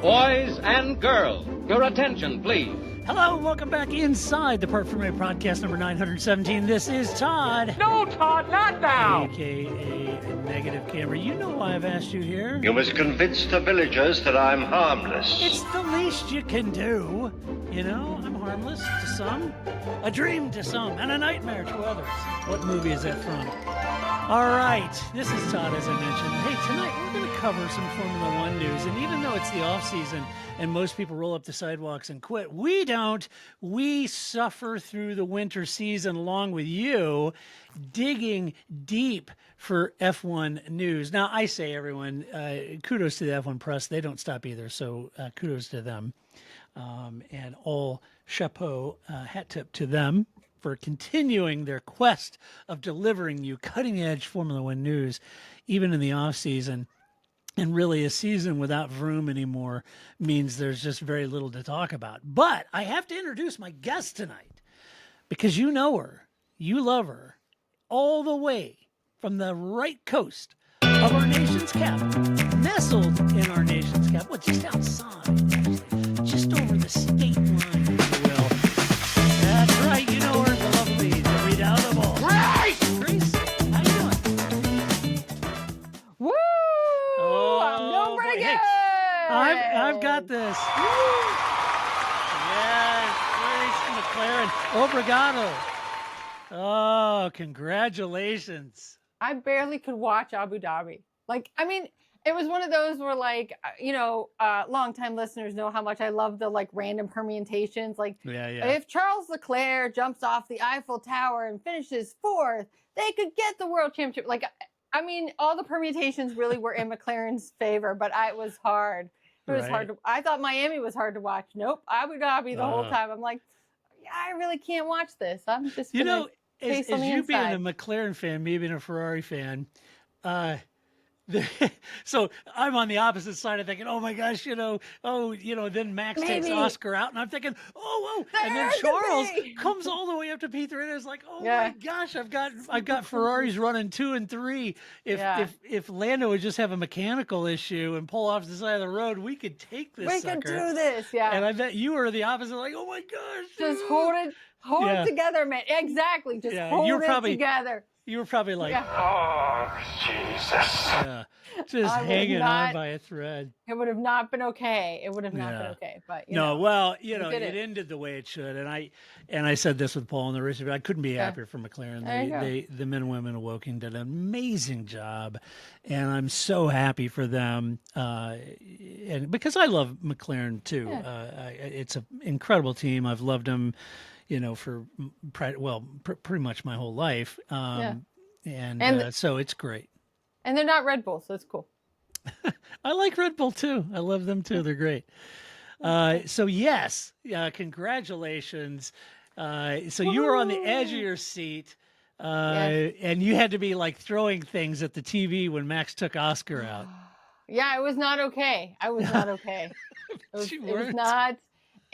Boys and girls, your attention, please. Hello, welcome back inside the Park Formula Podcast number 917. This is Todd. No, Todd, not now! AKA Negative Camera. You know why I've asked you here. You must convince the villagers that I'm harmless. It's the least you can do. You know, I'm harmless to some, a dream to some, and a nightmare to others. What movie is that from? All right, this is Todd, as I mentioned. Hey, tonight we're going to cover some Formula One news, and even though it's the off-season and most people roll up the sidewalks and quit, we don't. We suffer through the winter season along with you, digging deep for F1 news. Now, I say, everyone, kudos to the F1 press. They don't stop either, so kudos to them. And all chapeau, hat tip to them for continuing their quest of delivering you cutting-edge Formula One news, even in the off-season. And really, a season without Vroom anymore means there's just very little to talk about. But I have to introduce my guest tonight because you know her, you love her, all the way from the right coast of our nation's capital, nestled in our nation's capital, well, just outside, actually, just over the state line, if you will. That's right, you know her, the lovely, the redoubtable Grace. How you doing? Woo! I'm doing pretty good. Hey, I've got this. Yes, Grace McLaren. Obrigado. Oh, congratulations. I barely could watch Abu Dhabi. Like, I mean, it was one of those where, like, longtime listeners know how much I love the, like, random permutations. Like, if Charles Leclerc jumps off the Eiffel Tower and finishes fourth, they could get the world championship. Like, I mean, all the permutations really were in McLaren's favor, but it was hard. It was hard to. I thought Miami was hard to watch. Nope, Abu Dhabi the whole time. I'm like, yeah, I really can't watch this. I'm just gonna as you being a McLaren fan, me being a Ferrari fan, so I'm on the opposite side of thinking, oh my gosh, then Max takes Oscar out, and I'm thinking, and then Charles comes all the way up to P3, and it's like, my gosh, I've got Ferraris running 2 and 3. If Lando would just have a mechanical issue and pull off the side of the road, we could take this. We could do this, And I bet you were the opposite, like, oh my gosh, just hold it together, man. Exactly, just hold it together. You were probably like, Oh, Jesus. Yeah, just hanging on by a thread. It would have not been okay. It would have not been okay. But it ended the way it should. And I said this with Paul and the rest of it. I couldn't be happier for McLaren. The men and women of Woking did an amazing job, and I'm so happy for them. And because I love McLaren too. It's an incredible team. I've loved them, for pretty much my whole life. So it's great. And they're not Red Bull, so it's cool. I like Red Bull too. I love them too. They're great. So yes, congratulations. So you were on the edge of your seat, and you had to be like throwing things at the TV when Max took Oscar out. Yeah, it was not okay. I was not okay. It was not.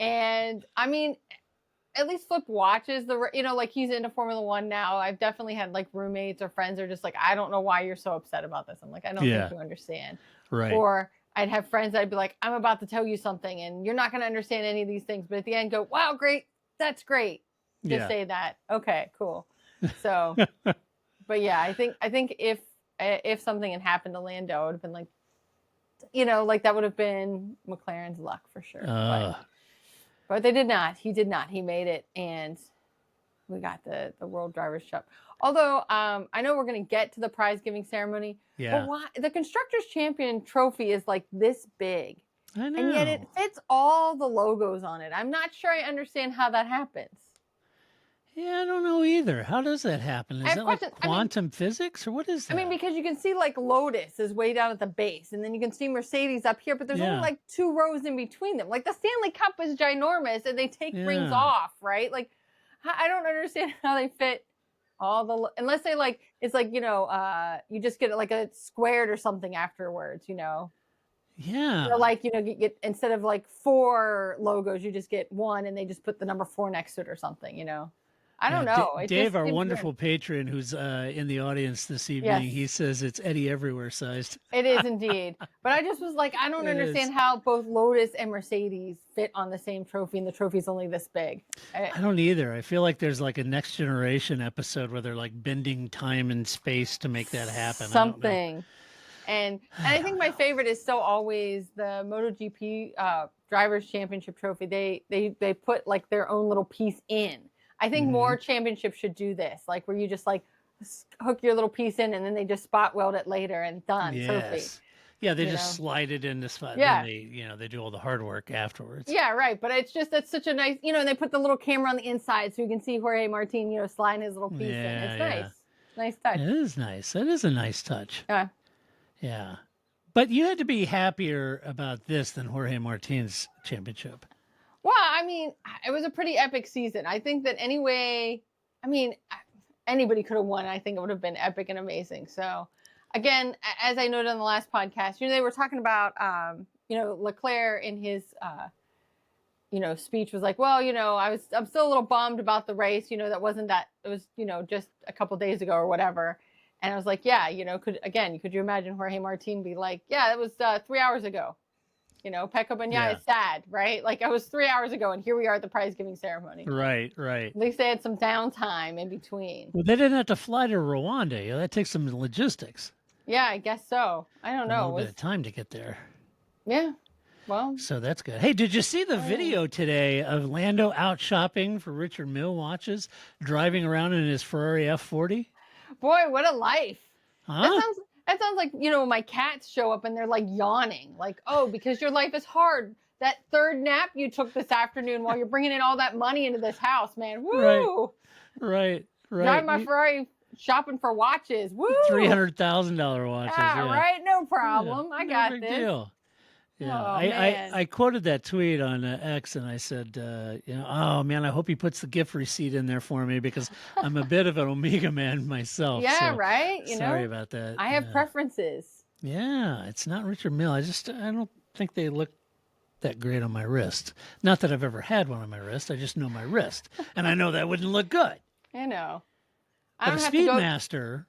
And I mean, at least Flip watches like he's into Formula One now. I've definitely had like roommates or friends who are just like, I don't know why you're so upset about this. I'm like, I don't think you understand. Right. Or I'd have friends I'd be like, I'm about to tell you something and you're not going to understand any of these things. But at the end go, wow, great. That's great. Just say that. Okay, cool. So, but yeah, I think if something had happened to Lando, it would have been like, like that would have been McLaren's luck for sure. But they did not. He did not. He made it, and we got the World Drivers' Cup. Although I know we're going to get to the prize-giving ceremony. Yeah. But why the Constructors' Champion trophy is like this big. I know. And yet it fits all the logos on it. I'm not sure I understand how that happens. Yeah, I don't know either. How does that happen? Is that like quantum physics, or what is that? I mean, because you can see like Lotus is way down at the base, and then you can see Mercedes up here, but there's only like 2 rows in between them. Like the Stanley Cup is ginormous, and they take rings off, right? Like, I don't understand how they fit all the unless they like it's like you just get like a squared or something afterwards, Yeah. Or like you get instead of like 4 logos, you just get 1, and they just put the number 4 next to it or something, I don't know. It Dave, just our seems wonderful weird. patron who's in the audience this evening, Yes. he says it's Eddie Everywhere sized. It is indeed. But I just was like, I don't It understand is. how both Lotus and Mercedes fit on the same trophy, and the trophy's only this big. I don't either. I feel like there's like a Next Generation episode where they're like bending time and space to make that happen. Something. And I think my favorite is still always the MotoGP Drivers' Championship trophy. They put like their own little piece in. I think more championships should do this, like where you just like hook your little piece in and then they just spot weld it later and done. Trophy. Yeah, they just slide it in the spot. Yeah. Then they do all the hard work afterwards. Yeah, right. But it's such a nice, and they put the little camera on the inside so you can see Jorge Martin, sliding his little piece in. It's nice. Nice touch. It is nice. It is a nice touch. Yeah. Yeah. But you had to be happier about this than Jorge Martin's championship. Well, I mean, it was a pretty epic season. I think that anybody could have won. I think it would have been epic and amazing. So, again, as I noted on the last podcast, they were talking about, Leclerc in his, speech was like, well, I'm still a little bummed about the race. That wasn't that. It was, just a couple days ago or whatever. And I was like, yeah, could you imagine Jorge Martin be like, yeah, it was 3 hours ago. Pecco Bagnaia is sad, right? Like, I was 3 hours ago, and here we are at the prize giving ceremony. Right. At least they had some downtime in between. Well, they didn't have to fly to Rwanda. That takes some logistics. Yeah, I guess so. I don't know. A little bit of time to get there. Yeah. Well. So that's good. Hey, did you see the video today of Lando out shopping for Richard Mille watches, driving around in his Ferrari F40? Boy, what a life. Huh? That sounds like, my cats show up and they're like yawning. Like, oh, because your life is hard. That third nap you took this afternoon while you're bringing in all that money into this house, man. Woo! Right. Drive my Ferrari shopping for watches. Woo! $300,000 watches. Yeah, right? No problem. Yeah, I got no big this. deal. Yeah, Oh, man. I quoted that tweet on X and I said, oh man, I hope he puts the gift receipt in there for me because I'm a bit of an Omega man myself. Yeah, so right. Sorry about that. I have preferences. Yeah, it's not Richard Mille. I don't think they look that great on my wrist. Not that I've ever had one on my wrist. I just know my wrist, and I know that wouldn't look good. I know. But a Speedmaster,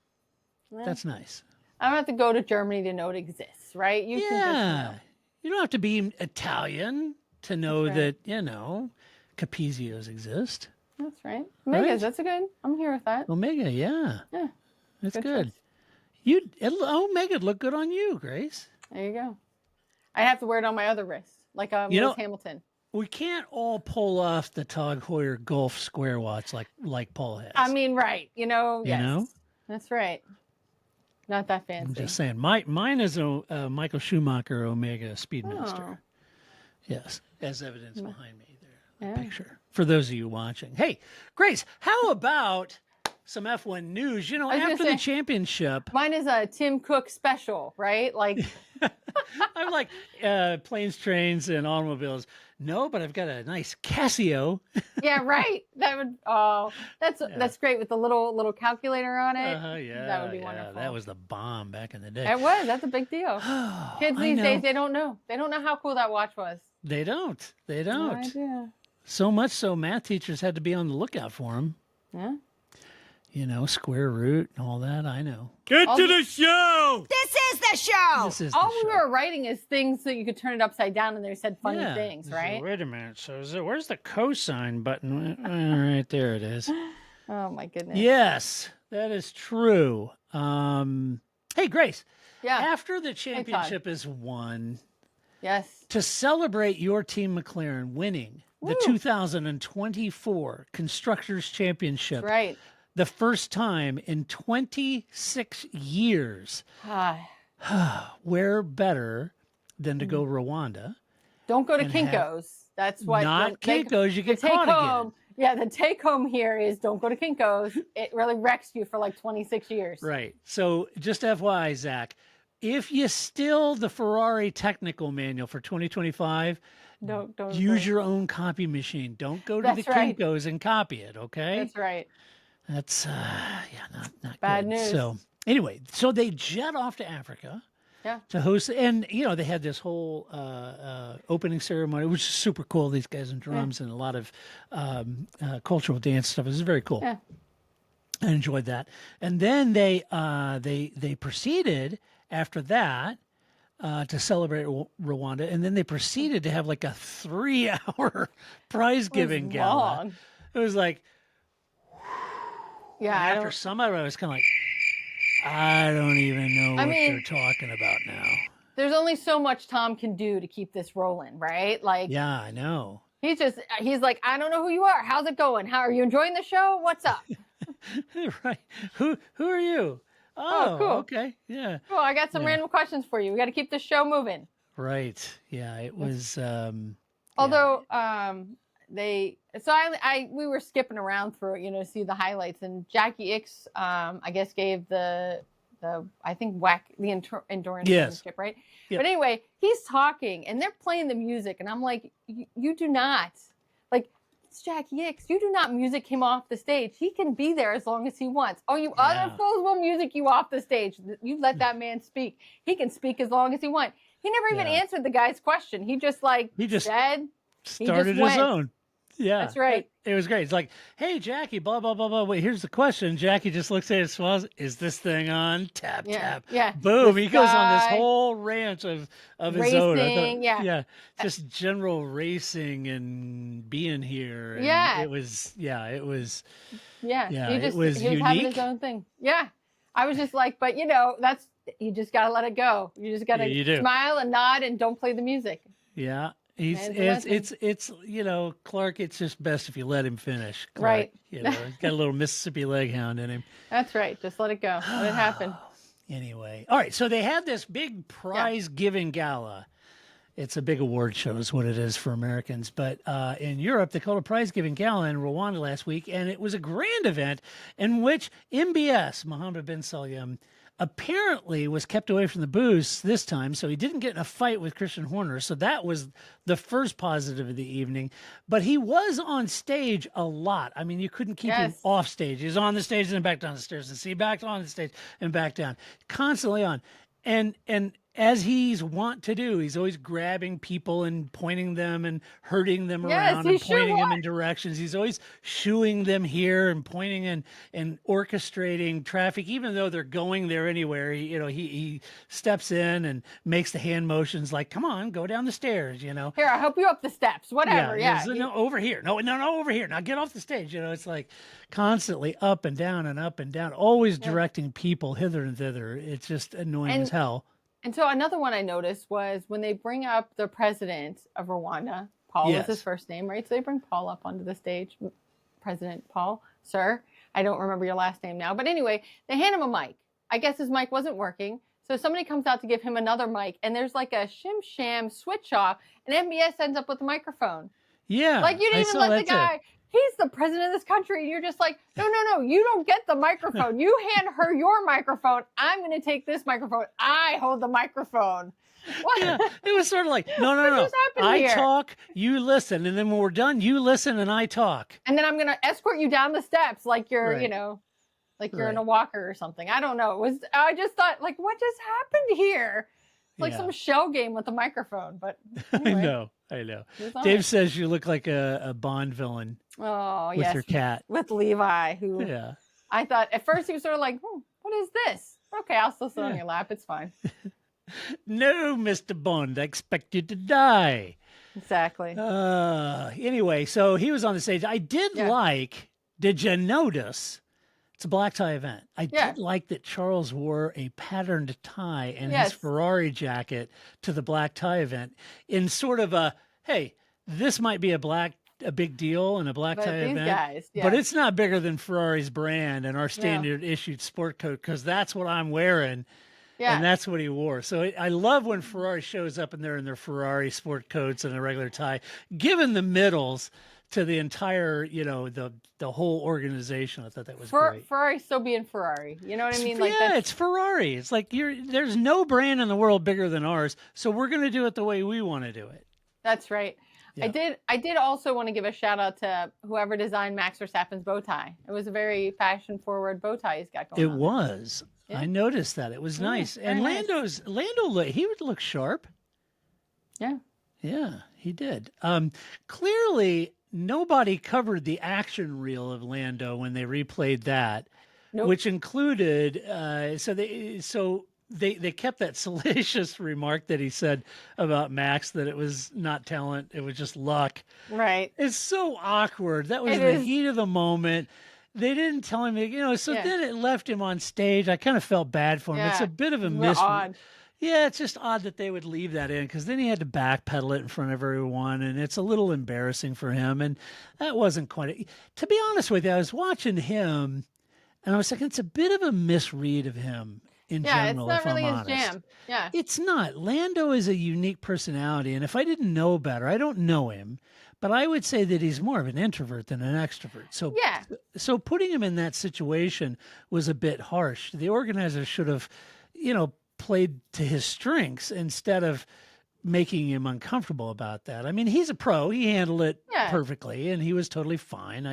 that's nice. I don't have to go to Germany to know it exists, right? You can just know. You don't have to be Italian to know that, Capizios exist. That's right. Omegas, that's a good. I'm here with that. Omega, yeah. Yeah. That's good. Omega'd look good on you, Grace. There you go. I have to wear it on my other wrist, like Lewis Hamilton. We can't all pull off the Tag Heuer Golf Square watch like Paul has. I mean, right. Yes. That's right. Not that fancy. I'm just saying. Mine is a Michael Schumacher Omega Speedmaster. Oh. Yes, as evidence behind me there. The picture. For those of you watching. Hey, Grace, how about some F1 news? After the championship. Mine is a Tim Cook special, right? Like I'm like planes, trains, and automobiles. No, but I've got a nice Casio. Yeah, right. That would. Oh, that's great with the little calculator on it. Yeah, that would be wonderful. That was the bomb back in the day. It was. That's a big deal. Kids these days, they don't know. They don't know how cool that watch was. They don't. No idea. So much so, math teachers had to be on the lookout for them. Yeah. Square root and all that. I know. Get to the show! This is the show! All we were writing is things that you could turn it upside down and they said funny things, right? Wait a minute. So where's the cosine button? Right there it is. Oh, my goodness. Yes, that is true. Hey, Grace. Yeah. After the championship is won, yes, to celebrate your team McLaren winning the 2024 Constructors Championship. That's right. The first time in 26 years. Where better than to go Rwanda? Don't go to Kinko's. That's what. Not Kinko's. You get caught again. Yeah, the take home here is don't go to Kinko's. It really wrecks you for like 26 years. Right. So just FYI, Zach, if you steal the Ferrari technical manual for 2025, don't use your own copy machine. Don't go to the Kinko's and copy it. Okay. That's right. That's not bad good. news. So anyway, so they jet off to Africa. to host. And, you know, they had this whole opening ceremony, which is super cool. These guys in drums and a lot of cultural dance stuff. It was very cool. Yeah. I enjoyed that. And then they proceeded after that to celebrate Rwanda, and then they proceeded to have like a 3-hour prize giving gala. Long. It was like, Yeah. after some of it, I was kind of like, I don't even know what they're talking about now. There's only so much Tom can do to keep this rolling, right? Like, Yeah, I know. He's like, I don't know who you are. How's it going? How are you enjoying the show? What's up? Right. Who are you? Oh, cool. Okay. Yeah. Cool. I got some random questions for you. We got to keep this show moving. Right. Yeah. It was. Although we were skipping around through it, you know, to see the highlights, and Jackie Ickx, I guess, gave the endurance championship, right? Yep. But anyway, he's talking and they're playing the music, and I'm like, you do not, like, it's Jackie Ickx. You do not music him off the stage. He can be there as long as he wants. Oh, you other fools will music you off the stage. You let that man speak. He can speak as long as he wants. He never even answered the guy's question. He just said, started his own. Yeah, that's right. It was great. It's like, hey, Jackie, blah, blah, blah, blah. Wait, here's the question. Jackie just looks at it, smiles. Is this thing on? Tap, tap. Yeah. Boom. He goes on this whole rant of his own. Racing, just general racing and being here. And it was he was unique. having his own thing. Yeah. I was just like, but you know, you just got to let it go. You just got to smile and nod and don't play the music. Yeah. It's you know, Clark, it's just best if you let him finish. Clark, right. You know, he's got a little Mississippi leg hound in him. That's right. Just let it go. Let it happen. Anyway. All right. So they had this big prize giving gala. It's a big award show is what it is for Americans. But in Europe, they called a prize giving gala in Rwanda last week. And it was a grand event in which MBS, Mohammed bin Salman, apparently was kept away from the booze this time, so he didn't get in a fight with Christian Horner. So that was the first positive of the evening. But he was on stage a lot. I mean, you couldn't keep him off stage. He was on the stage and then back down the stairs, and see, back on the stage and back down, constantly on. And as he's wont to do, he's always grabbing people and pointing them and hurting them around and pointing them in directions. He's always shooing them here and pointing and orchestrating traffic, even though they're going there anywhere. He steps in and makes the hand motions like, come on, go down the stairs, you know. Here, I'll help you up the steps, whatever. Yeah. No, over here. No, over here. Now get off the stage. You know, it's like constantly up and down and up and down, always directing people hither and thither. It's just annoying as hell. And so another one I noticed was when they bring up the president of Rwanda, Paul was his first name, right? So they bring Paul up onto the stage, President Paul, sir. I don't remember your last name now. But anyway, they hand him a mic. I guess his mic wasn't working. So somebody comes out to give him another mic, and there's like a shim-sham switch off, and MBS ends up with the microphone. Yeah. Like, you didn't even let the guy... He's the president of this country, and you're just like, no, you don't get the microphone. You hand her your microphone. I'm going to take this microphone. I hold the microphone. What? Yeah, it was sort of like, no. I talk, you listen, and then when we're done, you listen and I talk. And then I'm going to escort you down the steps like you're, like you're in a walker or something. I don't know. I just thought, like, what just happened here? It's like some shell game with a microphone, but anyway. I know. Dave says you look like a Bond villain. Oh, with your cat. With Levi, who I thought at first he was sort of like, what is this? Okay, I'll still sit on your lap. It's fine. No, Mr. Bond, I expect you to die. Exactly. Anyway, so he was on the stage. I did did you notice? It's a black tie event. I did like that Charles wore a patterned tie and his Ferrari jacket to the black tie event in sort of a, hey, this might be a big deal in a black tie event, but it's not bigger than Ferrari's brand and our standard issued sport coat, because that's what I'm wearing. Yeah. And that's what he wore. So I love when Ferrari shows up and they're in their Ferrari sport coats and a regular tie, given the middles to the entire, the whole organization. I thought that was great. Ferrari still being Ferrari. You know what I mean? Like, it's Ferrari. It's like there's no brand in the world bigger than ours, so we're going to do it the way we want to do it. That's right. Yeah. I did also want to give a shout out to whoever designed Max Verstappen's bow tie. It was a very fashion forward bow tie he's got going on. It was. Yeah. I noticed that. It was nice. very And nice. Lando, he would look sharp. Yeah. Yeah, he did. Clearly, nobody covered the action reel of Lando when they replayed that, Nope. which included they kept that salacious remark that he said about Max that it was not talent, it was just luck. Right. It's so awkward. That was It the is. heat of the moment. They didn't tell him, so Yeah. then it left him on stage. I kind of felt bad for him. It's Yeah. a bit of a We're odd. Yeah, it's just odd that they would leave that in because then he had to backpedal it in front of everyone, and it's a little embarrassing for him. And that wasn't quite. To be honest with you, I was watching him, and I was thinking it's a bit of a misread of him in Yeah, general. it's not if really I'm his honest. jam. Yeah. It's not. Lando is a unique personality, and if I didn't know better, I don't know him, but I would say that he's more of an introvert than an extrovert. So, Yeah. so putting him in that situation was a bit harsh. The organizers should have, played to his strengths instead of making him uncomfortable about that. I mean, he's a pro. He handled it Yeah. perfectly, and he was totally fine.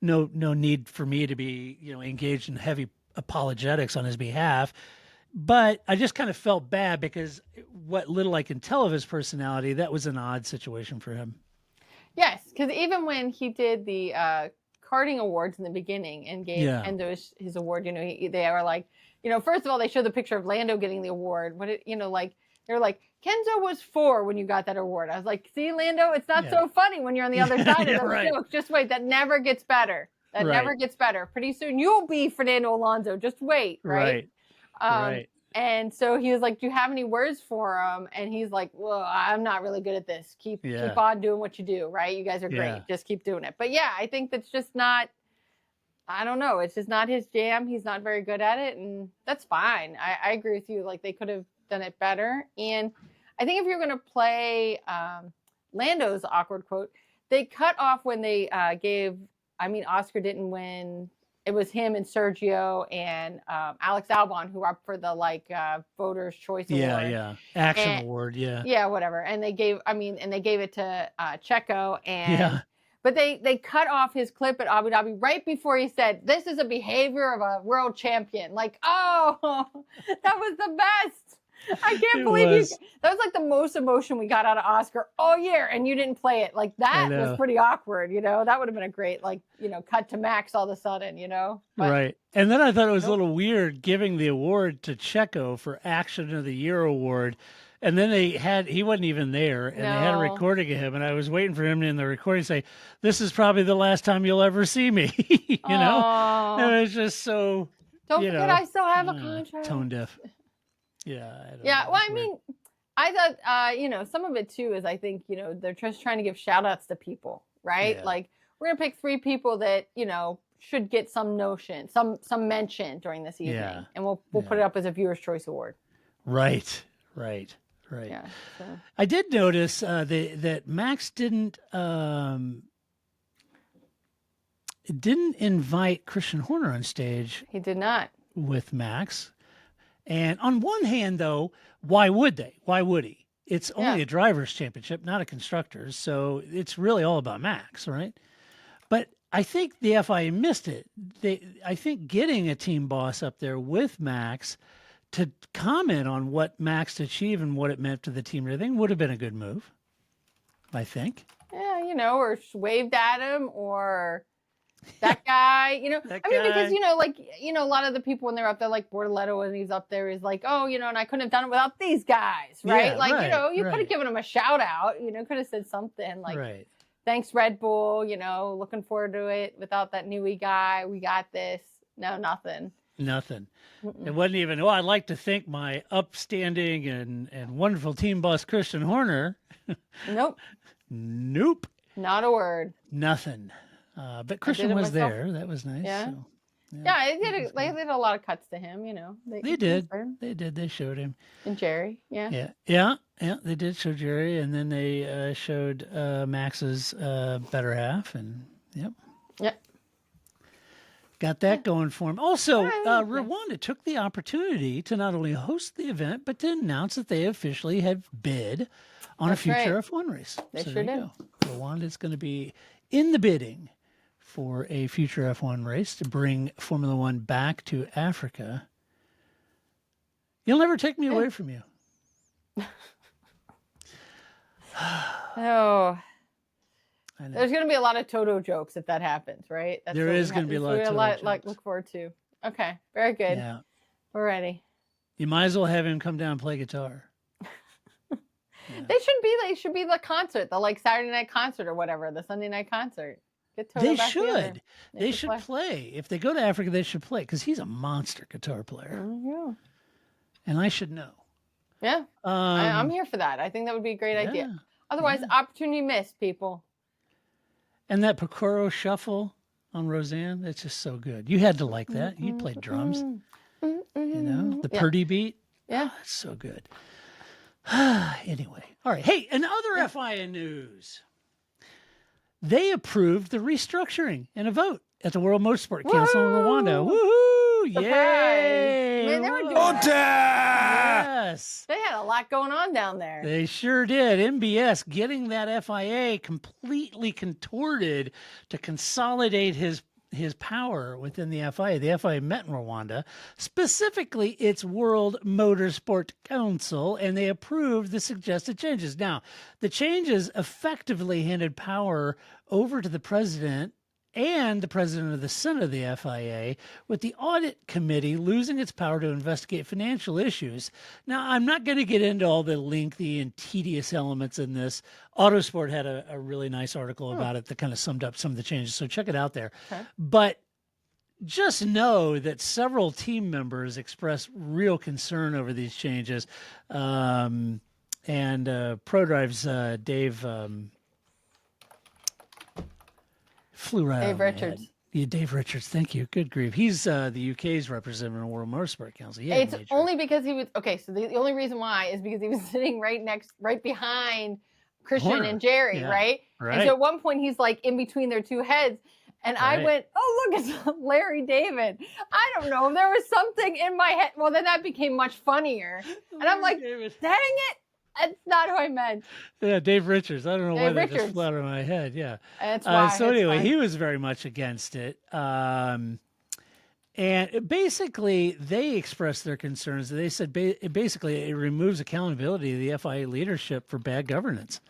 No need for me to be, engaged in heavy apologetics on his behalf. But I just kind of felt bad because what little I can tell of his personality, that was an odd situation for him. Yes, because even when he did the karting awards in the beginning and gave Endo his award, they were like, first of all, they showed the picture of Lando getting the award. But they're like, Kenzo was 4 when you got that award. I was like, see, Lando, it's not so funny when you're on the other side of those jokes. Just wait, that never gets better. That never gets better. Pretty soon you'll be Fernando Alonso. Just wait, right? Right. And so he was like, do you have any words for him? And he's like, well, I'm not really good at this. Keep on doing what you do, right? You guys are great. Just keep doing it. But yeah, I think that's just not, I don't know. It's just not his jam. He's not very good at it. And that's fine. I agree with you. Like, they could have done it better. And I think if you're going to play Lando's awkward quote, they cut off when they Oscar didn't win. It was him and Sergio and Alex Albon who were up for the Voters' Choice Award. Action Award, Yeah, whatever. And they gave it to Checo but they cut off his clip at Abu Dhabi right before he said, "This is a behavior of a world champion." Like, oh, that was the best. I can't believe that was like the most emotion we got out of Oscar all year, and you didn't play it. Like, that was pretty awkward, That would have been a great, cut to Max all of a sudden, But, right. And then I thought it was a little weird giving the award to Checo for Action of the Year award. And then he wasn't even there, and they had a recording of him, and I was waiting for him in the recording to say, "This is probably the last time you'll ever see me," And it was just so. Don't forget, I still have a contract. Tone deaf. Yeah. Well, I mean, I thought, some of it too is I think, they're just trying to give shout outs to people, right? Yeah. Like, we're going to pick 3 people that, should get some some mention during this evening. And we'll put it up as a Viewer's Choice Award. Right. Yeah, so. I did notice that Max didn't invite Christian Horner on stage. He did not. With Max. And on one hand, though, why would they? Why would he? It's only a driver's championship, not a constructor's. So it's really all about Max, right? But I think the FIA missed it. I think getting a team boss up there with Max to comment on what Max achieved and what it meant to the team and everything would have been a good move, I think. Yeah, or waved at him or that guy, because, a lot of the people when they're up there, like Bortoletto when he's up there is like, oh, and I couldn't have done it without these guys, right? You could have given him a shout out, could have said something like, thanks, Red Bull, looking forward to it. Without that Newey guy, we got this. No, nothing. Nothing. It wasn't even, I'd like to thank my upstanding and wonderful team boss, Christian Horner. Nope. Not a word. Nothing. But Christian was there. That was nice. Yeah. So, they did a lot of cuts to him, They did. They did. They showed him. And Jerry. Yeah. Yeah. They did show Jerry, and then they showed Max's better half, and Yep. Got that going for him. Also, Rwanda took the opportunity to not only host the event, but to announce that they officially have bid on a future F1 race. They sure did. Rwanda's going to be in the bidding for a future F1 race to bring Formula One back to Africa You'll never take me away from you. Oh. I know. There's going to be a lot of Toto jokes if that happens, right? There is going to be a lot of Toto jokes. Like, look forward to. Okay, very good. Yeah. We're ready. You might as well have him come down and play guitar. Yeah. They should be the concert, the like Saturday night concert or whatever, the Sunday night concert. Get Toto They back together. should. They should play. If they go to Africa, they should play because he's a monster guitar player. Yeah. And I should know. Yeah. I'm here for that. I think that would be a great idea. Otherwise, opportunity missed, people. And that Picoro shuffle on Roseanne, that's just so good. You had to like that. You played drums. You know, the Purdy beat. Yeah. Oh, that's so good. Anyway. All right. Hey, and other FIA news. They approved the restructuring in a vote at the World Motorsport Council in Rwanda. Woohoo! Yay! Man, they were doing Yes. They had a lot going on down there. They sure did. MBS getting that FIA completely contorted to consolidate his power within the FIA. The FIA met in Rwanda, specifically its World Motorsport Council, and they approved the suggested changes. Now, the changes effectively handed power over to the president and the president of the Senate of the FIA, with the audit committee losing its power to investigate financial issues. Now, I'm not going to get into all the lengthy and tedious elements in this. Autosport had a really nice article about it that kind of summed up some of the changes, so check it out there. Okay. But just know that several team members expressed real concern over these changes. And ProDrive's Dave... flew right Dave Richards. Yeah, Dave Richards. Thank you. Good grief. He's the UK's representative in the World Motorsport Council. It's only because he was So the only reason why is because he was sitting right behind Christian and Jerry, right? And so at one point he's like in between their two heads, and I went, "Oh, look, it's Larry David." I don't know. There was something in my head. Well, then that became much funnier, and I'm like, "Dang it." That's not who I meant. Yeah, Dave Richards. I don't know why that just flew out of my head. Yeah. That's why. So anyway, he was very much against it. And basically, they expressed their concerns. They said basically it removes accountability of the FIA leadership for bad governance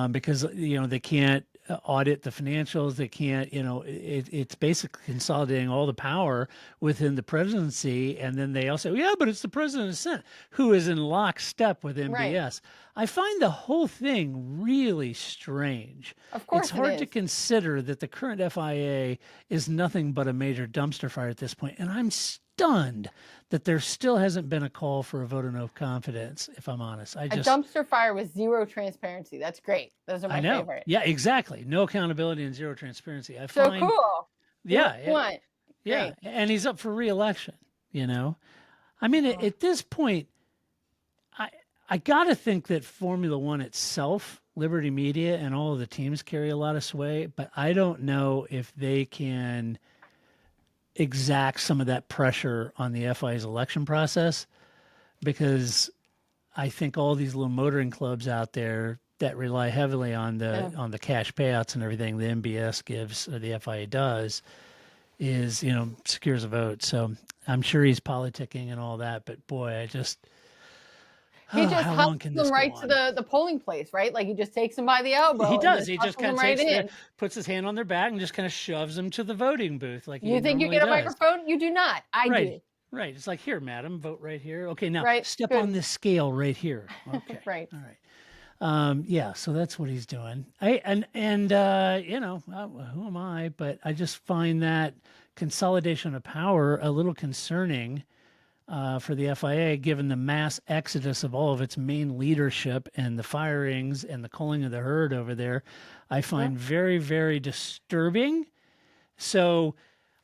because, they can't audit the financials. They can't, it's basically consolidating all the power within the presidency. And then they also, but it's the president of the Senate who is in lockstep with MBS. Right. I find the whole thing really strange. Of course, it's hard to consider that the current FIA is nothing but a major dumpster fire at this point. And I'm stunned that there still hasn't been a call for a vote of no confidence, if I'm honest. A dumpster fire with zero transparency. That's great. Those are my favorite. Yeah, exactly. No accountability and zero transparency. So cool. Yeah. Yeah. And he's up for re-election, I mean, at this point, I got to think that Formula One itself, Liberty Media, and all of the teams carry a lot of sway, but I don't know if they can exact some of that pressure on the FIA's election process, because I think all these little motoring clubs out there that rely heavily on the cash payouts and everything the MBS gives or the FIA does is, secures a vote. So I'm sure he's politicking and all that, but boy, he just helps them right to the polling place, right? Like he just takes them by the elbow. He does. He just kind of puts his hand on their back and just kind of shoves them to the voting booth. Like you think you get a microphone? You do not. I do. Right. It's like, here, madam, vote right here. Okay, now step on this scale right here. Okay. Right. All right. So that's what he's doing. Who am I? But I just find that consolidation of power a little concerning. For the FIA, given the mass exodus of all of its main leadership and the firings and the culling of the herd over there, I find very, very disturbing. So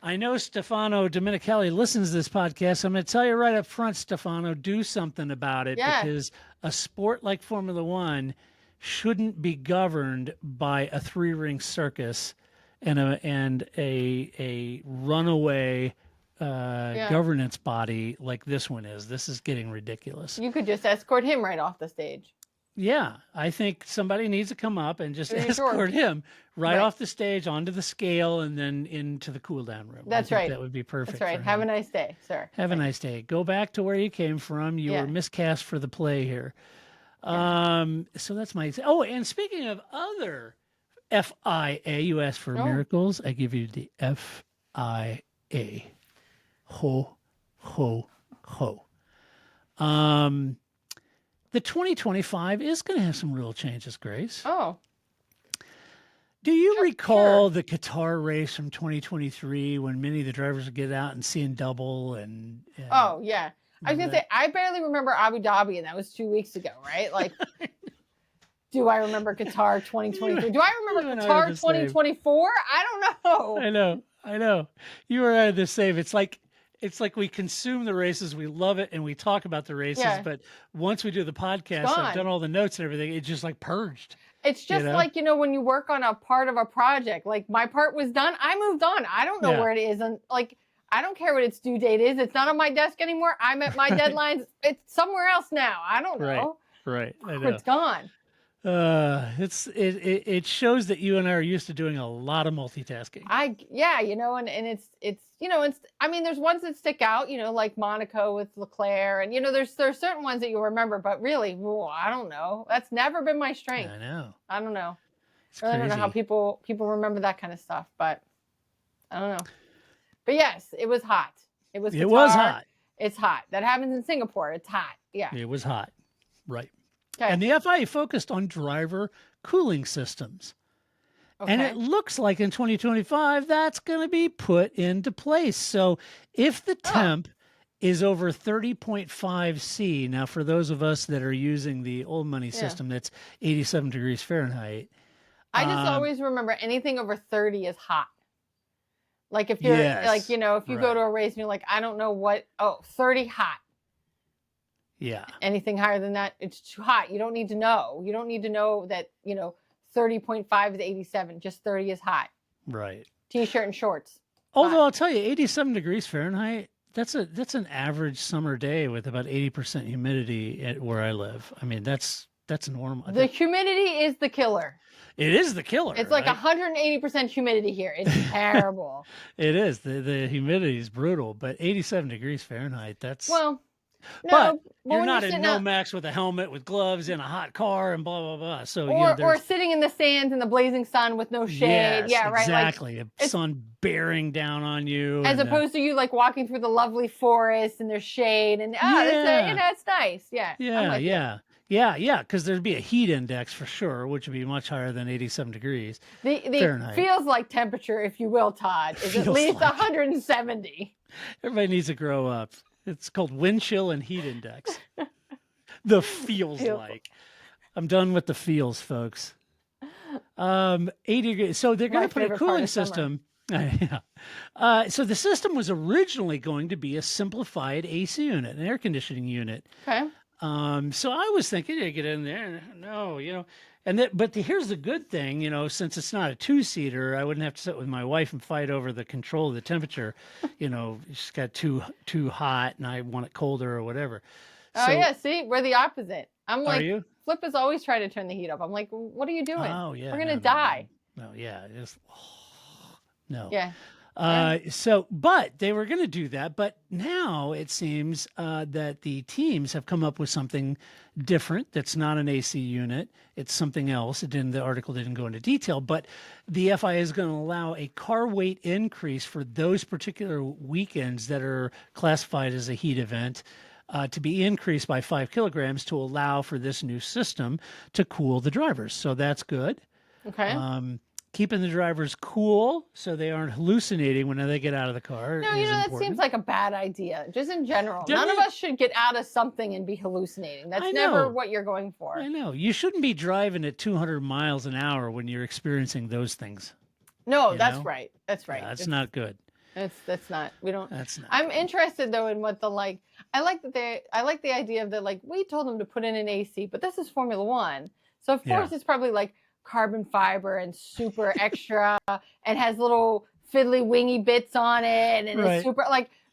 I know Stefano Domenicali listens to this podcast. I'm going to tell you right up front, Stefano, do something about it, because a sport like Formula One shouldn't be governed by a three-ring circus and a runaway governance body like this one is. This is getting ridiculous. You could just escort him right off the stage. Yeah, I think somebody needs to come up and just Sure. escort him right Right. off the stage onto the scale and then into the cool down room. That's I think right. That would be perfect. That's right. for Have a him. nice day, sir. Have a nice day. Go back to where you came from. You were miscast for the play here. So that's my. Oh, and speaking of other FIA, you asked for miracles. I give you the FIA. Ho, ho, ho. The 2025 is going to have some real changes, Grace. Oh. Do you recall the Qatar race from 2023 when many of the drivers would get out and seeing double and Oh, yeah. I was going to say, I barely remember Abu Dhabi, and that was 2 weeks ago, right? Like, do I remember Qatar 2023? Do I remember Qatar 2024? I don't know. I know. You are the same. It's like we consume the races, we love it, and we talk about the races. Yeah. But once we do the podcast, I've done all the notes and everything. It's just like purged. It's just like, when you work on a part of a project, like my part was done, I moved on. I don't know where it is. And like, I don't care what its due date is. It's not on my desk anymore. I met my deadlines. It's somewhere else now. I don't know. Right. I know. It's gone. It shows that you and I are used to doing a lot of multitasking. And it's I mean, there's ones that stick out, like Monaco with Leclerc, and there's certain ones that you'll remember, but really, I don't know. That's never been my strength. I know. I don't know. It's I don't know how people remember that kind of stuff, but I don't know. But yes, it was hot. It was hot. It's hot. That happens in Singapore. It's hot. Yeah. It was hot. Right. Okay. And the FIA focused on driver cooling systems. Okay. And it looks like in 2025, that's going to be put into place. So if the temp is over 30.5 C, now for those of us that are using the old money system, that's 87 degrees Fahrenheit. I just always remember anything over 30 is hot. Like if you're if you go to a race and you're like, I don't know what, 30 hot. Yeah. Anything higher than that, it's too hot. You don't need to know. You don't need to know that, 30.5 is 87. Just 30 is hot. Right. T-shirt and shorts. Although I'll tell you, 87 degrees Fahrenheit, that's an average summer day with about 80% humidity at where I live. I mean, that's normal. The humidity is the killer. It is the killer. It's like 180% humidity here. It's terrible. It is. The humidity is brutal, but 87 degrees Fahrenheit, that's... Well... No, but you're not in Nomax with a helmet, with gloves, in a hot car, and blah blah blah. So or sitting in the sands in the blazing sun with no shade. Yes, yeah, right. Exactly. Like, sun bearing down on you, as opposed to you like walking through the lovely forest and there's shade and it's nice. Yeah. Because there'd be a heat index for sure, which would be much higher than 87 degrees. The Fahrenheit. Feels like temperature, if you will, Todd, is at least 170. Everybody needs to grow up. It's called wind chill and heat index. The feels like. I'm done with the feels, folks. 80 degrees. So they're going to put a cooling system. So the system was originally going to be a simplified AC unit, an air conditioning unit. Okay. So I was thinking, get in there. No, but here's the good thing, since it's not a two-seater, I wouldn't have to sit with my wife and fight over the control of the temperature. She's got too hot and I want it colder or whatever. See, we're the opposite. I'm like, Flip is always trying to turn the heat up. I'm like, what are you doing? Oh, yeah. We're going to die. No, yeah. No. Yeah. But they were going to do that. But now it seems that the teams have come up with something different. That's not an AC unit. It's something else. The article didn't go into detail, but the FIA is going to allow a car weight increase for those particular weekends that are classified as a heat event to be increased by 5 kilograms to allow for this new system to cool the drivers. So that's good. Okay. Keeping the drivers cool so they aren't hallucinating when they get out of the car. No, that seems like a bad idea. Just in general. None of us should get out of something and be hallucinating. That's never what you're going for. I know. You shouldn't be driving at 200 miles an hour when you're experiencing those things. No, that's right. That's right. Yeah, that's not good. That's not. We don't. That's not. I'm interested though in what I like the idea of that we told them to put in an AC, but this is Formula One. So of course it's probably like carbon fiber and super extra and has little fiddly wingy bits on it and it's super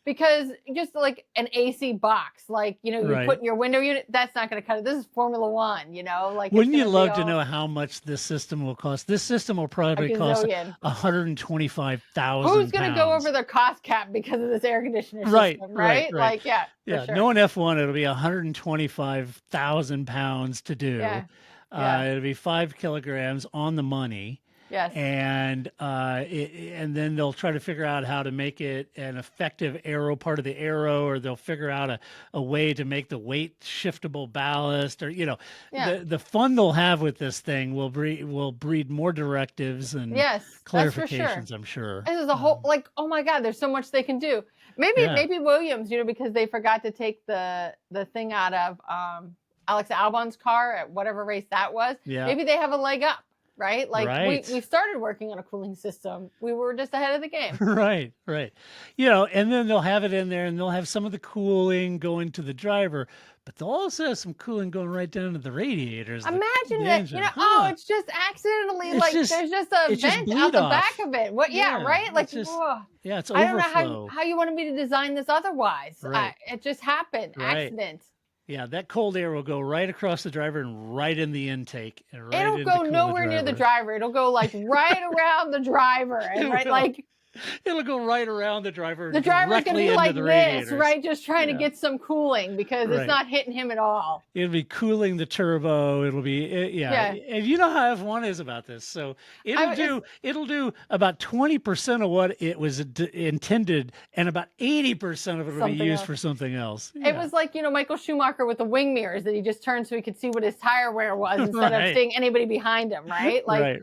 Because just like an AC box, like, you put in your window unit, that's not going to cut it. This is Formula One, like. Wouldn't you love to know how much this system will cost? This system will probably cost $125,000. Who's going to go over their cost cap because of this air conditioner system, right? Like, yeah. Yeah, sure. no an F1, it'll be 125,000 pounds to do. Yeah. It'll be 5 kilograms on the money. Yes. And then they'll try to figure out how to make it an effective aero part of the aero, or they'll figure out a way to make the weight shiftable ballast, or the fun they'll have with this thing will breed more directives and clarifications. I'm sure. This is a whole oh my God, there's so much they can do. Maybe Williams, because they forgot to take the thing out of Alex Albon's car at whatever race that was. Yeah. Maybe they have a leg up. Right? Like we started working on a cooling system. We were just ahead of the game. Right. And then they'll have it in there, and they'll have some of the cooling going to the driver, but they'll also have some cooling going right down to the radiators. Imagine that, it's just accidentally, there's just a vent out the back of it. What? Yeah, right? Like, it's overflow. I don't know how you wanted me to design this otherwise. Right. It just happened. Right. Accident. Yeah, that cold air will go right across the driver and right in the intake. And it'll go nowhere near the driver. It'll go right around the driver, and it'll go right around the driver. The driver's gonna be like this, right? Just trying to Yeah. get some cooling because it's not hitting him at all. It'll be cooling the turbo. It'll be And you know how F1 is about this. So it'll do about 20% of what it was intended, and about 80% of it will be used for something else. It was like, Michael Schumacher with the wing mirrors that he just turned so he could see what his tire wear was instead of seeing anybody behind him, right? Like,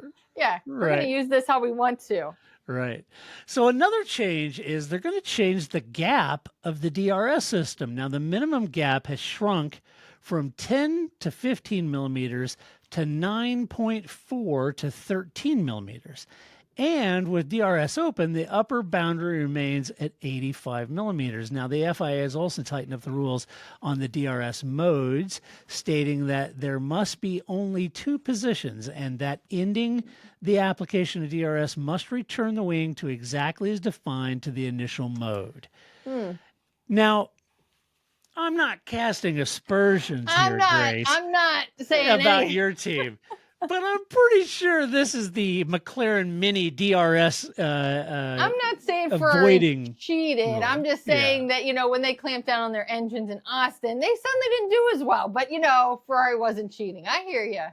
we're going to use this how we want to. Right. So another change is they're going to change the gap of the DRS system. Now, the minimum gap has shrunk from 10 to 15 millimeters to 9.4 to 13 millimeters. And with DRS open, the upper boundary remains at 85 millimeters. Now, the FIA has also tightened up the rules on the DRS modes, stating that there must be only 2 positions, and that ending the application of DRS must return the wing to exactly as defined to the initial mode. Now, I'm not casting aspersions here, Grace. I'm not saying about anything. your team. But I'm pretty sure this is the McLaren Mini DRS. I'm not saying avoiding cheated. I'm just saying that, when they clamped down on their engines in Austin, they suddenly didn't do as well. But, Ferrari wasn't cheating. I hear you.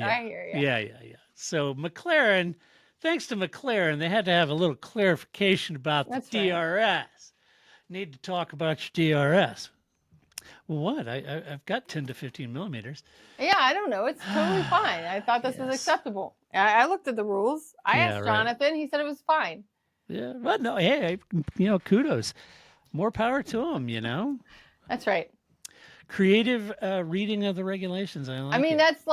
I hear you. Yeah. So McLaren, thanks to McLaren, they had to have a little clarification about the DRS. Need to talk about your DRS. What? I've got 10 to 15 millimeters. Yeah, I don't know. It's totally fine. I thought this was acceptable. I looked at the rules. I asked Jonathan. He said it was fine. Yeah, but no, hey, kudos. More power to him, That's right. Creative reading of the regulations. I mean, that's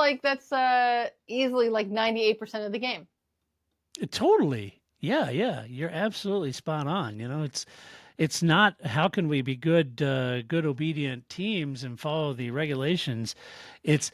easily like 98% of the game. Totally. Yeah. You're absolutely spot on. It's not how can we be good obedient teams and follow the regulations. It's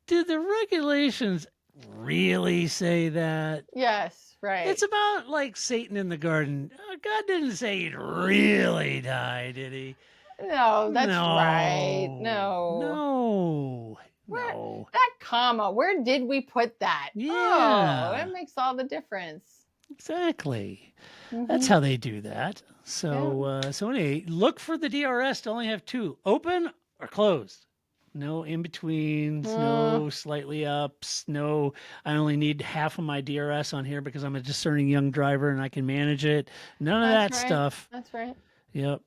did the regulations really say that? Yes, right. It's about like Satan in the garden. God didn't say he'd really die, did he? No, that's right. No. That comma, where did we put that? Yeah. Oh, it makes all the difference. Exactly. That's how they do that. So, anyway, look for the DRS to only have 2, open or closed. No in-betweens, no slightly ups, no, I only need half of my DRS on here because I'm a discerning young driver and I can manage it. None of that stuff. That's right. Yep.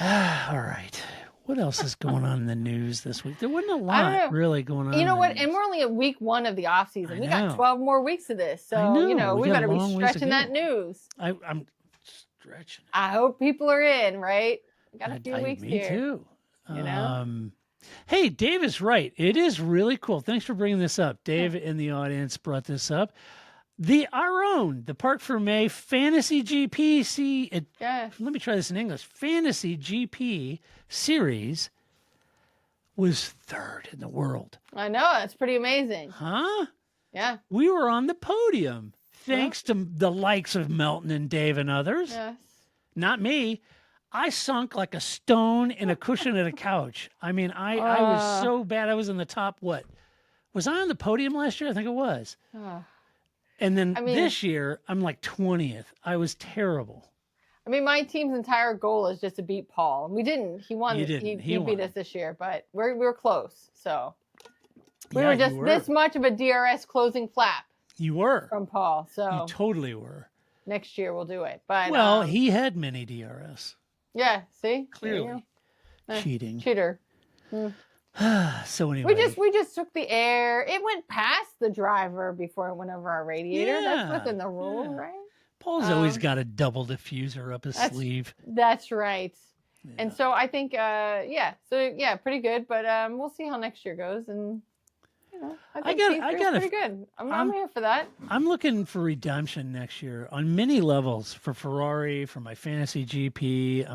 All right. What else is going on in the news this week? There wasn't a lot really going on. You know what? And we're only at week 1 of the offseason. We got 12 more weeks of this. So, we better be stretching that news. I'm stretching. I hope people are in, right? We got a few weeks here. Me too. Hey, Dave is right. It is really cool. Thanks for bringing this up. Dave in the audience brought this up. The Park for May Fantasy GP let me try this in English. Fantasy GP series was 3rd in the world. I know, that's pretty amazing. Huh? Yeah. We were on the podium thanks to the likes of Melton and Dave and others. Yes. Not me. I sunk like a stone in a cushion at a couch. I mean, I was so bad. I was in the top, was I on the podium last year? I think it was. And then this year, I'm like 20th. I was terrible. I mean, my team's entire goal is just to beat Paul. We didn't. He won. You didn't. He won. beat us this year, but we were close. So we were just this much of a DRS closing flap. You were. From Paul. So you totally were. Next year we'll do it. But well, he had many DRS. Yeah, see? Clearly. Cheating. Cheater. So anyway. We just took the air. It went past the driver before it went over our radiator. That's within the rules, right? Paul's always got a double diffuser up his sleeve. That's right. Yeah. And so I think, pretty good. But we'll see how next year goes. And, I think pretty good. I'm here for that. I'm looking for redemption next year on many levels for Ferrari, for my fantasy GP.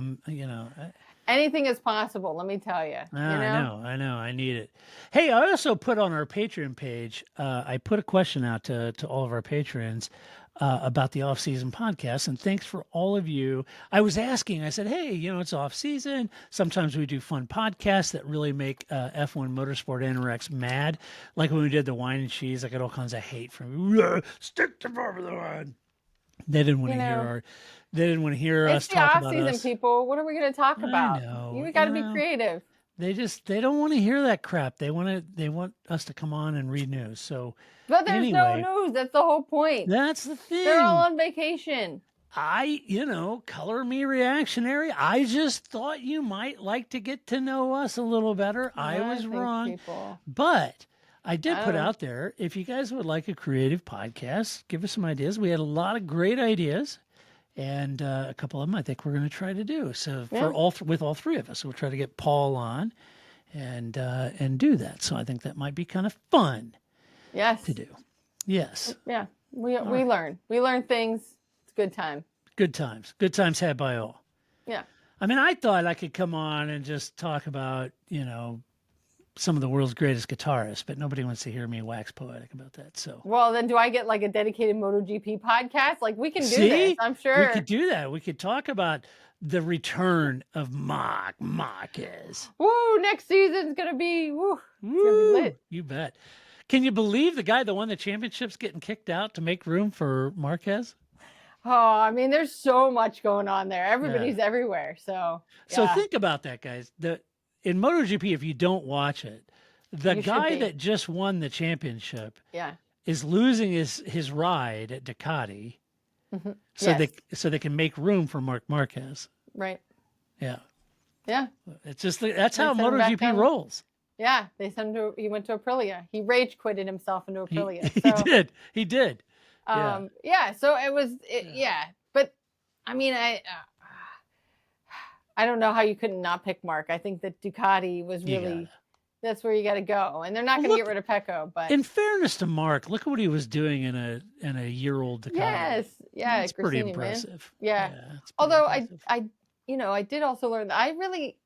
Anything is possible, let me tell you. I know. I need it. Hey, I also put on our Patreon page, I put a question out to all of our patrons about the off-season podcast, and thanks for all of you. I was asking, I said, hey, it's off-season. Sometimes we do fun podcasts that really make F1 Motorsport NRX mad. Like when we did the wine and cheese, I got all kinds of hate from stick to Formula One. They didn't want to hear They didn't want to hear us talk about us. It's the off-season, people. What are we going to talk about? I know. You got to be creative. They don't want to hear that crap. They want us to come on and read news. So, but there's no news. That's the whole point. That's the thing. They're all on vacation. Color me reactionary. I just thought you might like to get to know us a little better. I was wrong. But I did put out there, if you guys would like a creative podcast, give us some ideas. We had a lot of great ideas. And a couple of them I think we're going to try to do. So with all three of us, we'll try to get Paul on and do that. So I think that might be kind of fun. Yes. To do. Yes. Yeah. We learn. We learn things. It's a good time. Good times. Good times had by all. Yeah. I mean, I thought I could come on and just talk about, some of the world's greatest guitarists, but nobody wants to hear me wax poetic about that. So, well, then do I get like a dedicated MotoGP podcast? Like we can do this, I'm sure. We could do that. We could talk about the return of Marquez. Woo! Next season's gonna be woo. It's gonna be lit. You bet. Can you believe the guy that won the championship's getting kicked out to make room for Marquez? Oh, I mean, there's so much going on there. Everybody's everywhere. So think about that, guys. In MotoGP, if you don't watch it, the guy that just won the championship is losing his ride at Ducati so they can make room for Marc Marquez. Right. Yeah. Yeah. It's just that's how MotoGP rolls. Yeah. He went to Aprilia. He rage quitted himself into Aprilia. He did. So it was But I mean, I don't know how you couldn't not pick Mark. I think that Ducati was really, that's where you got to go. And they're not going to get rid of Pecco. But in fairness to Mark, look at what he was doing in a year-old Ducati. Yes. Yeah. It's pretty impressive. Man. Yeah. Although I did also learn that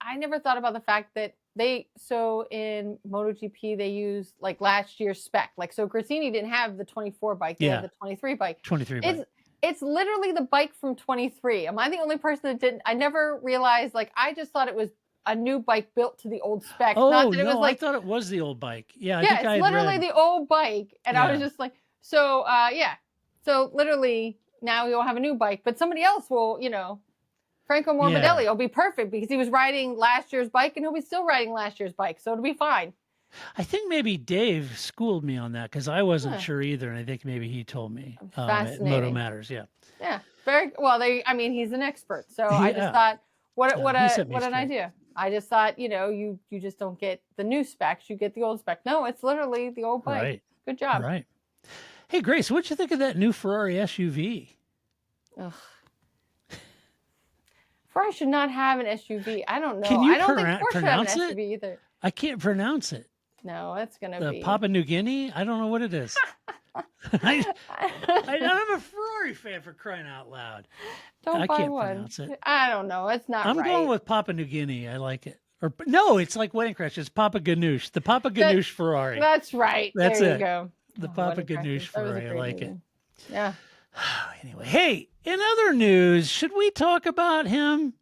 I never thought about the fact that in MotoGP, they use like last year's spec. Like, so Grassini didn't have the 24 bike. They had the 23 bike. 23 bike. It's literally the bike from 23. Am I the only person that didn't? I never realized, I just thought it was a new bike built to the old spec. Oh, not that it was I thought it was the old bike. Yeah, it's literally the old bike. And I was just like, so literally now you'll have a new bike, but somebody else will, Franco Morbidelli will be perfect because he was riding last year's bike and he'll be still riding last year's bike. So it'll be fine. I think maybe Dave schooled me on that because I wasn't sure either, and I think maybe he told me. At Moto Matters, Yeah, very well. He's an expert, so I just thought, what an idea. I just thought, you just don't get the new specs, you get the old spec. No, it's literally the old bike. Right. Good job. Right. Hey, Grace, what'd you think of that new Ferrari SUV? Ugh. Ferrari should not have an SUV. I don't know. Can you I don't think Porsche should have an pronounce SUV either. I can't pronounce it. No, it's going to be Papua New Guinea. I don't know what it is. I'm a Ferrari fan, for crying out loud. I can't one. Pronounce it. I don't know. It's not. I'm going with Papua New Guinea. I like it. Or no, it's like Wedding Crash. It's Papa Ganoush. The Papa Ganoush Ferrari. That's right. That's there it. You go. The Papa Ganoush Ferrari. I like it. Yeah. Anyway, hey, in other news, should we talk about him?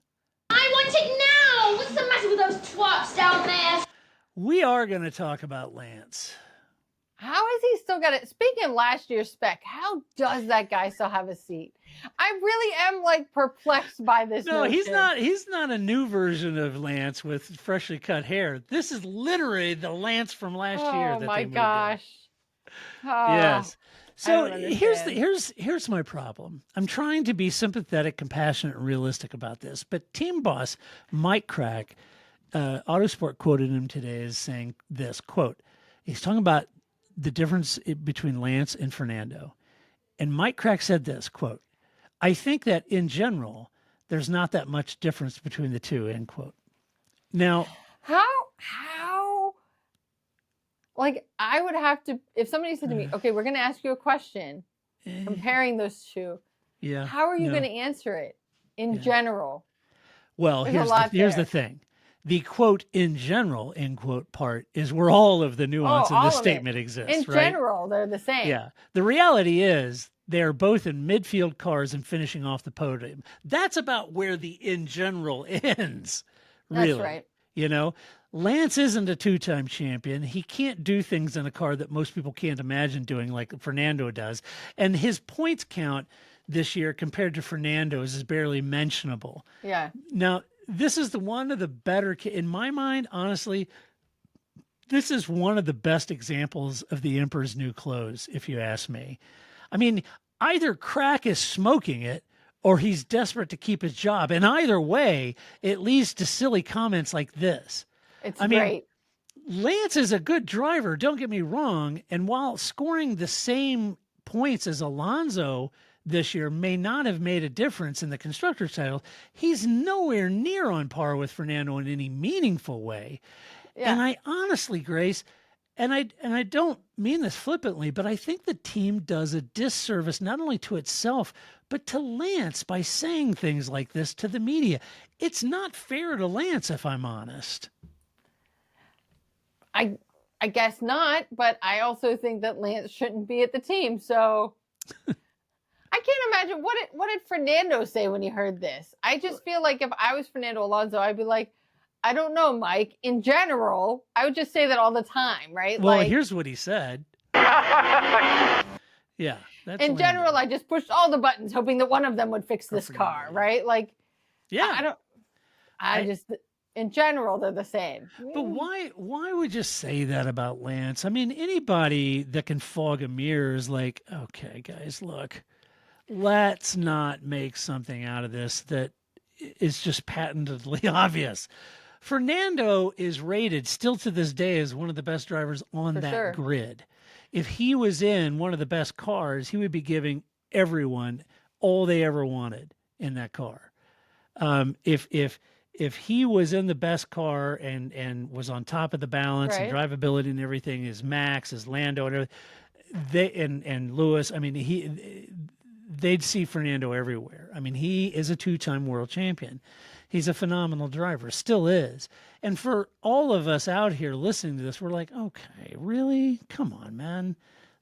I'm want it now! What's the matter with those twats down there? We are going to talk about Lance. How has he still got it? Speaking of last year's spec, how does that guy still have a seat? I really am like perplexed by this. No, notion. he's not a new version of Lance with freshly cut hair. This is literally the Lance from last year. Oh that my they moved gosh. in. Yes. So here's here's my problem. I'm trying to be sympathetic, compassionate, and realistic about this, but team boss Mike Crack, Autosport quoted him today as saying this quote. He's talking about the difference between Lance and Fernando. And Mike Crack said this, quote, I think that in general, there's not that much difference between the two, end quote. Now, how, like, I would have to, if somebody said to me, okay, we're going to ask you a question comparing those two. Yeah. How are you going to answer it in general? Well, here's the thing. The quote in general, end quote part is where all of the nuance in this statement exists. In general, they're the same. Yeah. The reality is they're both in midfield cars and finishing off the podium. That's about where the in general ends. Really. That's right. You know, Lance isn't a two-time champion. He can't do things in a car that most people can't imagine doing like Fernando does. And his points count this year compared to Fernando's is barely mentionable. Yeah. Now, this is one of the better, in my mind, honestly, this is one of the best examples of the Emperor's new clothes, if you ask me. I mean, either Crack is smoking it or he's desperate to keep his job. And either way, it leads to silly comments like this. It's great. Lance is a good driver, don't get me wrong. And while scoring the same points as Alonso this year may not have made a difference in the constructor's title, he's nowhere near on par with Fernando in any meaningful way. Yeah. And I honestly, Grace, and I don't mean this flippantly, but I think the team does a disservice not only to itself, but to Lance by saying things like this to the media. It's not fair to Lance, if I'm honest. I guess not, but I also think that Lance shouldn't be at the team, so I can't imagine what did Fernando say when he heard this. I just feel like if I was Fernando Alonso, I'd be like, I don't know, Mike. In general, I would just say that all the time, right? Well, like, here's what he said. Yeah. That's in general, I just pushed all the buttons, hoping that one of them would fix this car, right? Like, yeah. I just, in general, they're the same. But why would you say that about Lance? I mean, anybody that can fog a mirror is like, okay, guys, look. Let's not make something out of this that is just patently obvious. Fernando is rated still to this day as one of the best drivers on that grid. If he was in one of the best cars, he would be giving everyone all they ever wanted in that car. If he was in the best car and was on top of the balance and drivability and everything, is Max, is Lando, and everything, and Lewis, I mean, they'd see Fernando everywhere. I mean, he is a two-time world champion. He's a phenomenal driver, still is. And for all of us out here listening to this, we're like, okay, really? Come on, man.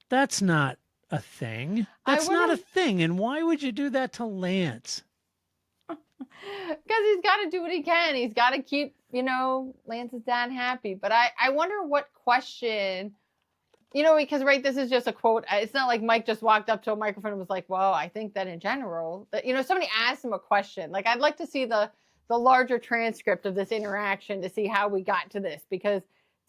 That's not a thing. That's not a thing. And why would you do that to Lance? Because he's got to do what he can. He's got to keep, Lance's dad happy. But I wonder what question... because, this is just a quote. It's not like Mike just walked up to a microphone and was like, well, I think that in general, that, somebody asked him a question. Like, I'd like to see the larger transcript of this interaction to see how we got to this. Because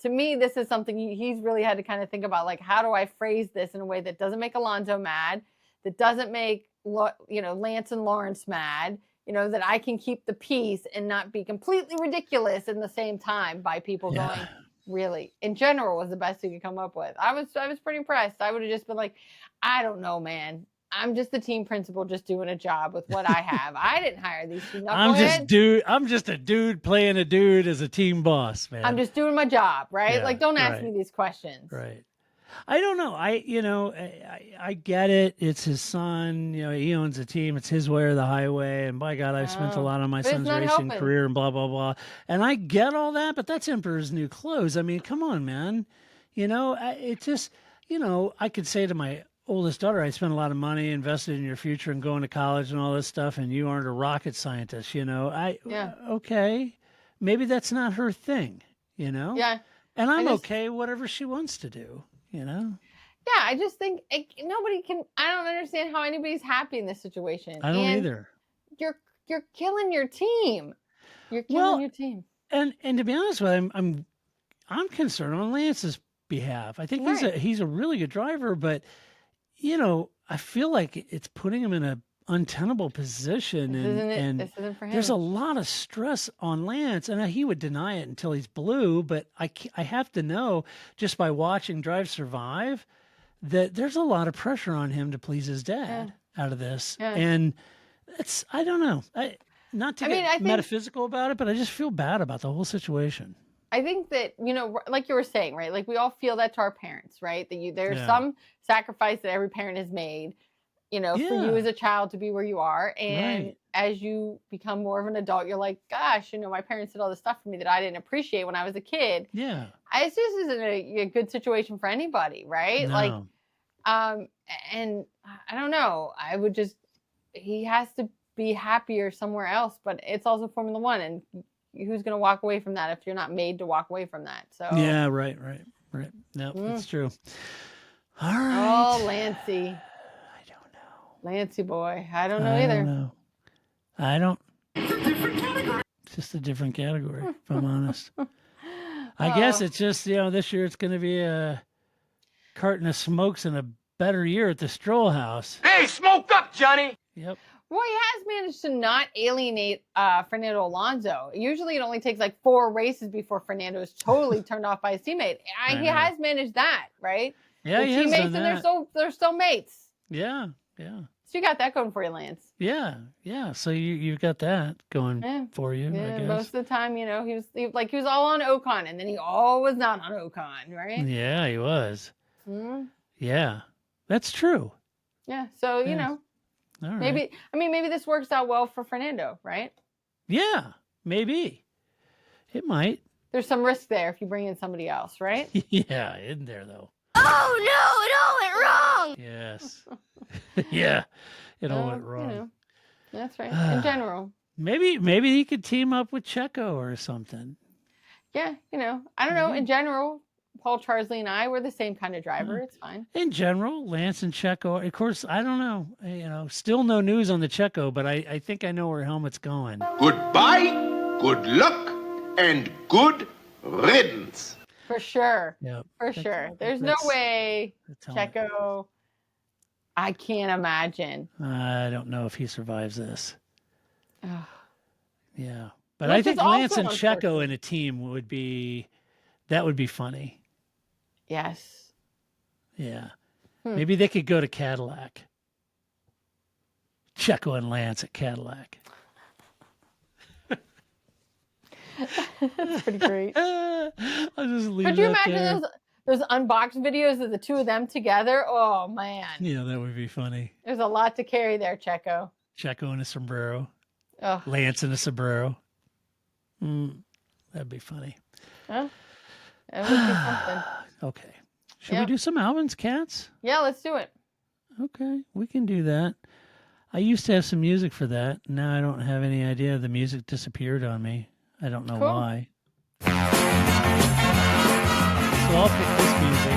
to me, this is something he's really had to kind of think about. Like, how do I phrase this in a way that doesn't make Alonso mad, that doesn't make, Lance and Lawrence mad, that I can keep the peace and not be completely ridiculous in the same time by people going, really, in general, was the best he could come up with. I was pretty impressed. I would have just been like, I don't know, man. I'm just the team principal, just doing a job with what I have. I didn't hire these two knuckleheads. I'm just a dude playing a dude as a team boss, man. I'm just doing my job, right? Yeah, like, don't ask me these questions. Right. I don't know. I get it. It's his son. He owns a team. It's his way or the highway. And by God, I've spent a lot on my son's racing career and blah, blah, blah. And I get all that, but that's Emperor's new clothes. I mean, come on, man. It just, I could say to my oldest daughter, I spent a lot of money invested in your future and going to college and all this stuff, and you aren't a rocket scientist, okay, maybe that's not her thing, Yeah. And I'm okay, whatever she wants to do, Yeah, I just think I don't understand how anybody's happy in this situation. I don't either. You're killing your team. You're killing your team. And to be honest with you, I'm concerned on Lance's behalf. I think he's a really good driver, but I feel like it's putting him in an untenable position, This isn't for him. There's a lot of stress on Lance, and he would deny it until he's blue. But I have to know just by watching Drive Survive that there's a lot of pressure on him to please his dad out of this, and I don't know. Not to get metaphysical about it, but I just feel bad about the whole situation. I think that, like you were saying, right? Like we all feel that to our parents, right? That there's some sacrifice that every parent has made, for you as a child to be where you are. And as you become more of an adult, you're like, gosh, my parents did all this stuff for me that I didn't appreciate when I was a kid. Yeah. It just isn't a good situation for anybody, right? No. Like, and I don't know. He has to be happier somewhere else, but it's also Formula One, and who's going to walk away from that if you're not made to walk away from that? So yeah, right. No, that's true. All right. Oh, Lancey. I don't know. Lancey boy. I don't know either. I don't. It's just a different category, if I'm honest. I guess it's just, this year it's going to be a carton of smokes and a better year at the Stroll house. Hey, smoke up, Johnny! Yep. Well, he has managed to not alienate Fernando Alonso. Usually it only takes like 4 races before Fernando is totally turned off by his teammate. He has managed that, right? Yeah, he has teammates done that. And they're still mates. Yeah. So you got that going for you, Lance. Yeah. So you've got that going for you, I guess. Most of the time, he was all on Ocon, and then he always not on Ocon, right? Yeah, he was. Mm-hmm. Yeah, that's true. Yeah, so, All right. maybe this works out well for Fernando, right? Yeah, maybe. It might. There's some risk there if you bring in somebody else, right? Yeah, isn't there, though? Oh no, it all went wrong. Yes. Yeah, it all went wrong. That's right. In general. Maybe he could team up with Checo or something. Yeah, I don't know. In general, Paul, Charsley, and I were the same kind of driver. It's fine. In general, Lance and Checo, of course, I don't know. Still no news on the Checo, but I think I know where Helmet's going. Goodbye, good luck, and good riddance. For sure. Yep. For sure. There's no way Checo. I can't imagine. I don't know if he survives this. Yeah. But Which I think is Lance also and Checo in a team would be funny. Yes. Yeah. Maybe they could go to Cadillac. Checo and Lance at Cadillac. That's pretty great. I'll just leave Could you that imagine there. those unboxed videos of the two of them together? Oh, man. Yeah, that would be funny. There's a lot to carry there, Checo. Checo in a sombrero. Oh. Lance in a sombrero. That'd be funny. Huh? That would be something. Okay. Should we do some Alvin's Cats? Yeah, let's do it. Okay, we can do that. I used to have some music for that. Now I don't have any idea. The music disappeared on me. I don't know why. So I'll pick this music.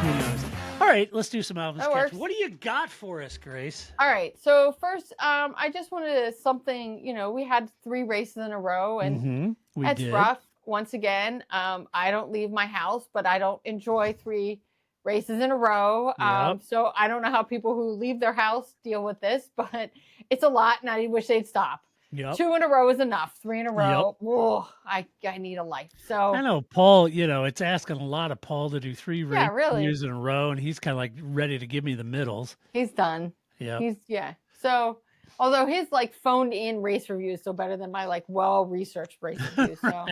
Who knows? All right, let's do some Alvin's Cats. What do you got for us, Grace? All right. So first, I just wanted something, we had 3 races in a row, and that's rough. Once again, I don't leave my house, but I don't enjoy 3 races in a row. So I don't know how people who leave their house deal with this, but it's a lot, and I wish they'd stop. 2 in a row is enough. 3 in a row, I need a life. So I know Paul. It's asking a lot of Paul to do 3 races in a row, and he's kind of like ready to give me the middles. He's done. Yeah. So Although his like phoned in race review is still better than my like well-researched race review. So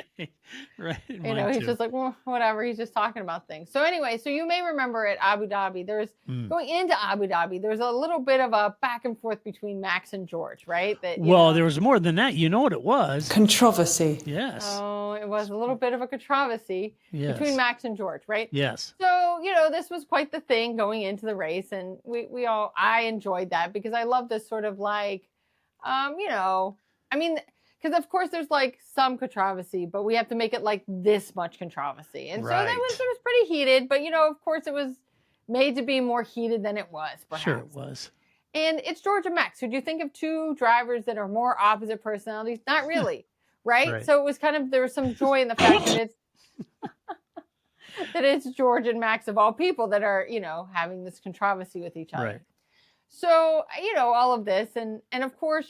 right. you Mine know, he's too. just like, well, whatever. He's just talking about things. So anyway, so you may remember at Abu Dhabi, going into Abu Dhabi, there's a little bit of a back and forth between Max and George, right? That There was more than that. You know what it was? Controversy. Yes. Oh, it was a little bit of a controversy between Max and George, right? Yes. So, this was quite the thing going into the race. And I enjoyed that because I love this sort of like, because of course there's like some controversy, but we have to make it like this much controversy. And so it was pretty heated, but of course it was made to be more heated than it was, perhaps. Sure it was. And it's George and Max. Would you think of two drivers that are more opposite personalities? Not really, right? So it was there was some joy in the fact that it's George and Max of all people that are, having this controversy with each other. Right. So, all of this. And of course,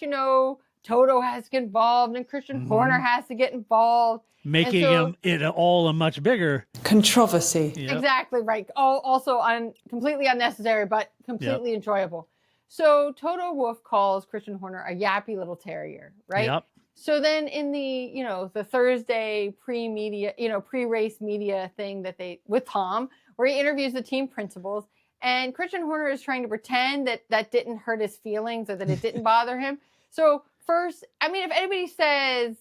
Toto has to get involved and Christian Horner has to get involved. Making it all a much bigger controversy. Yep. Exactly right. Also completely unnecessary, but completely enjoyable. So Toto Wolff calls Christian Horner a yappy little terrier, right? Yep. So then in the Thursday pre-race media thing with Tom, where he interviews the team principals, and Christian Horner is trying to pretend that didn't hurt his feelings or that it didn't bother him. So first, if anybody says,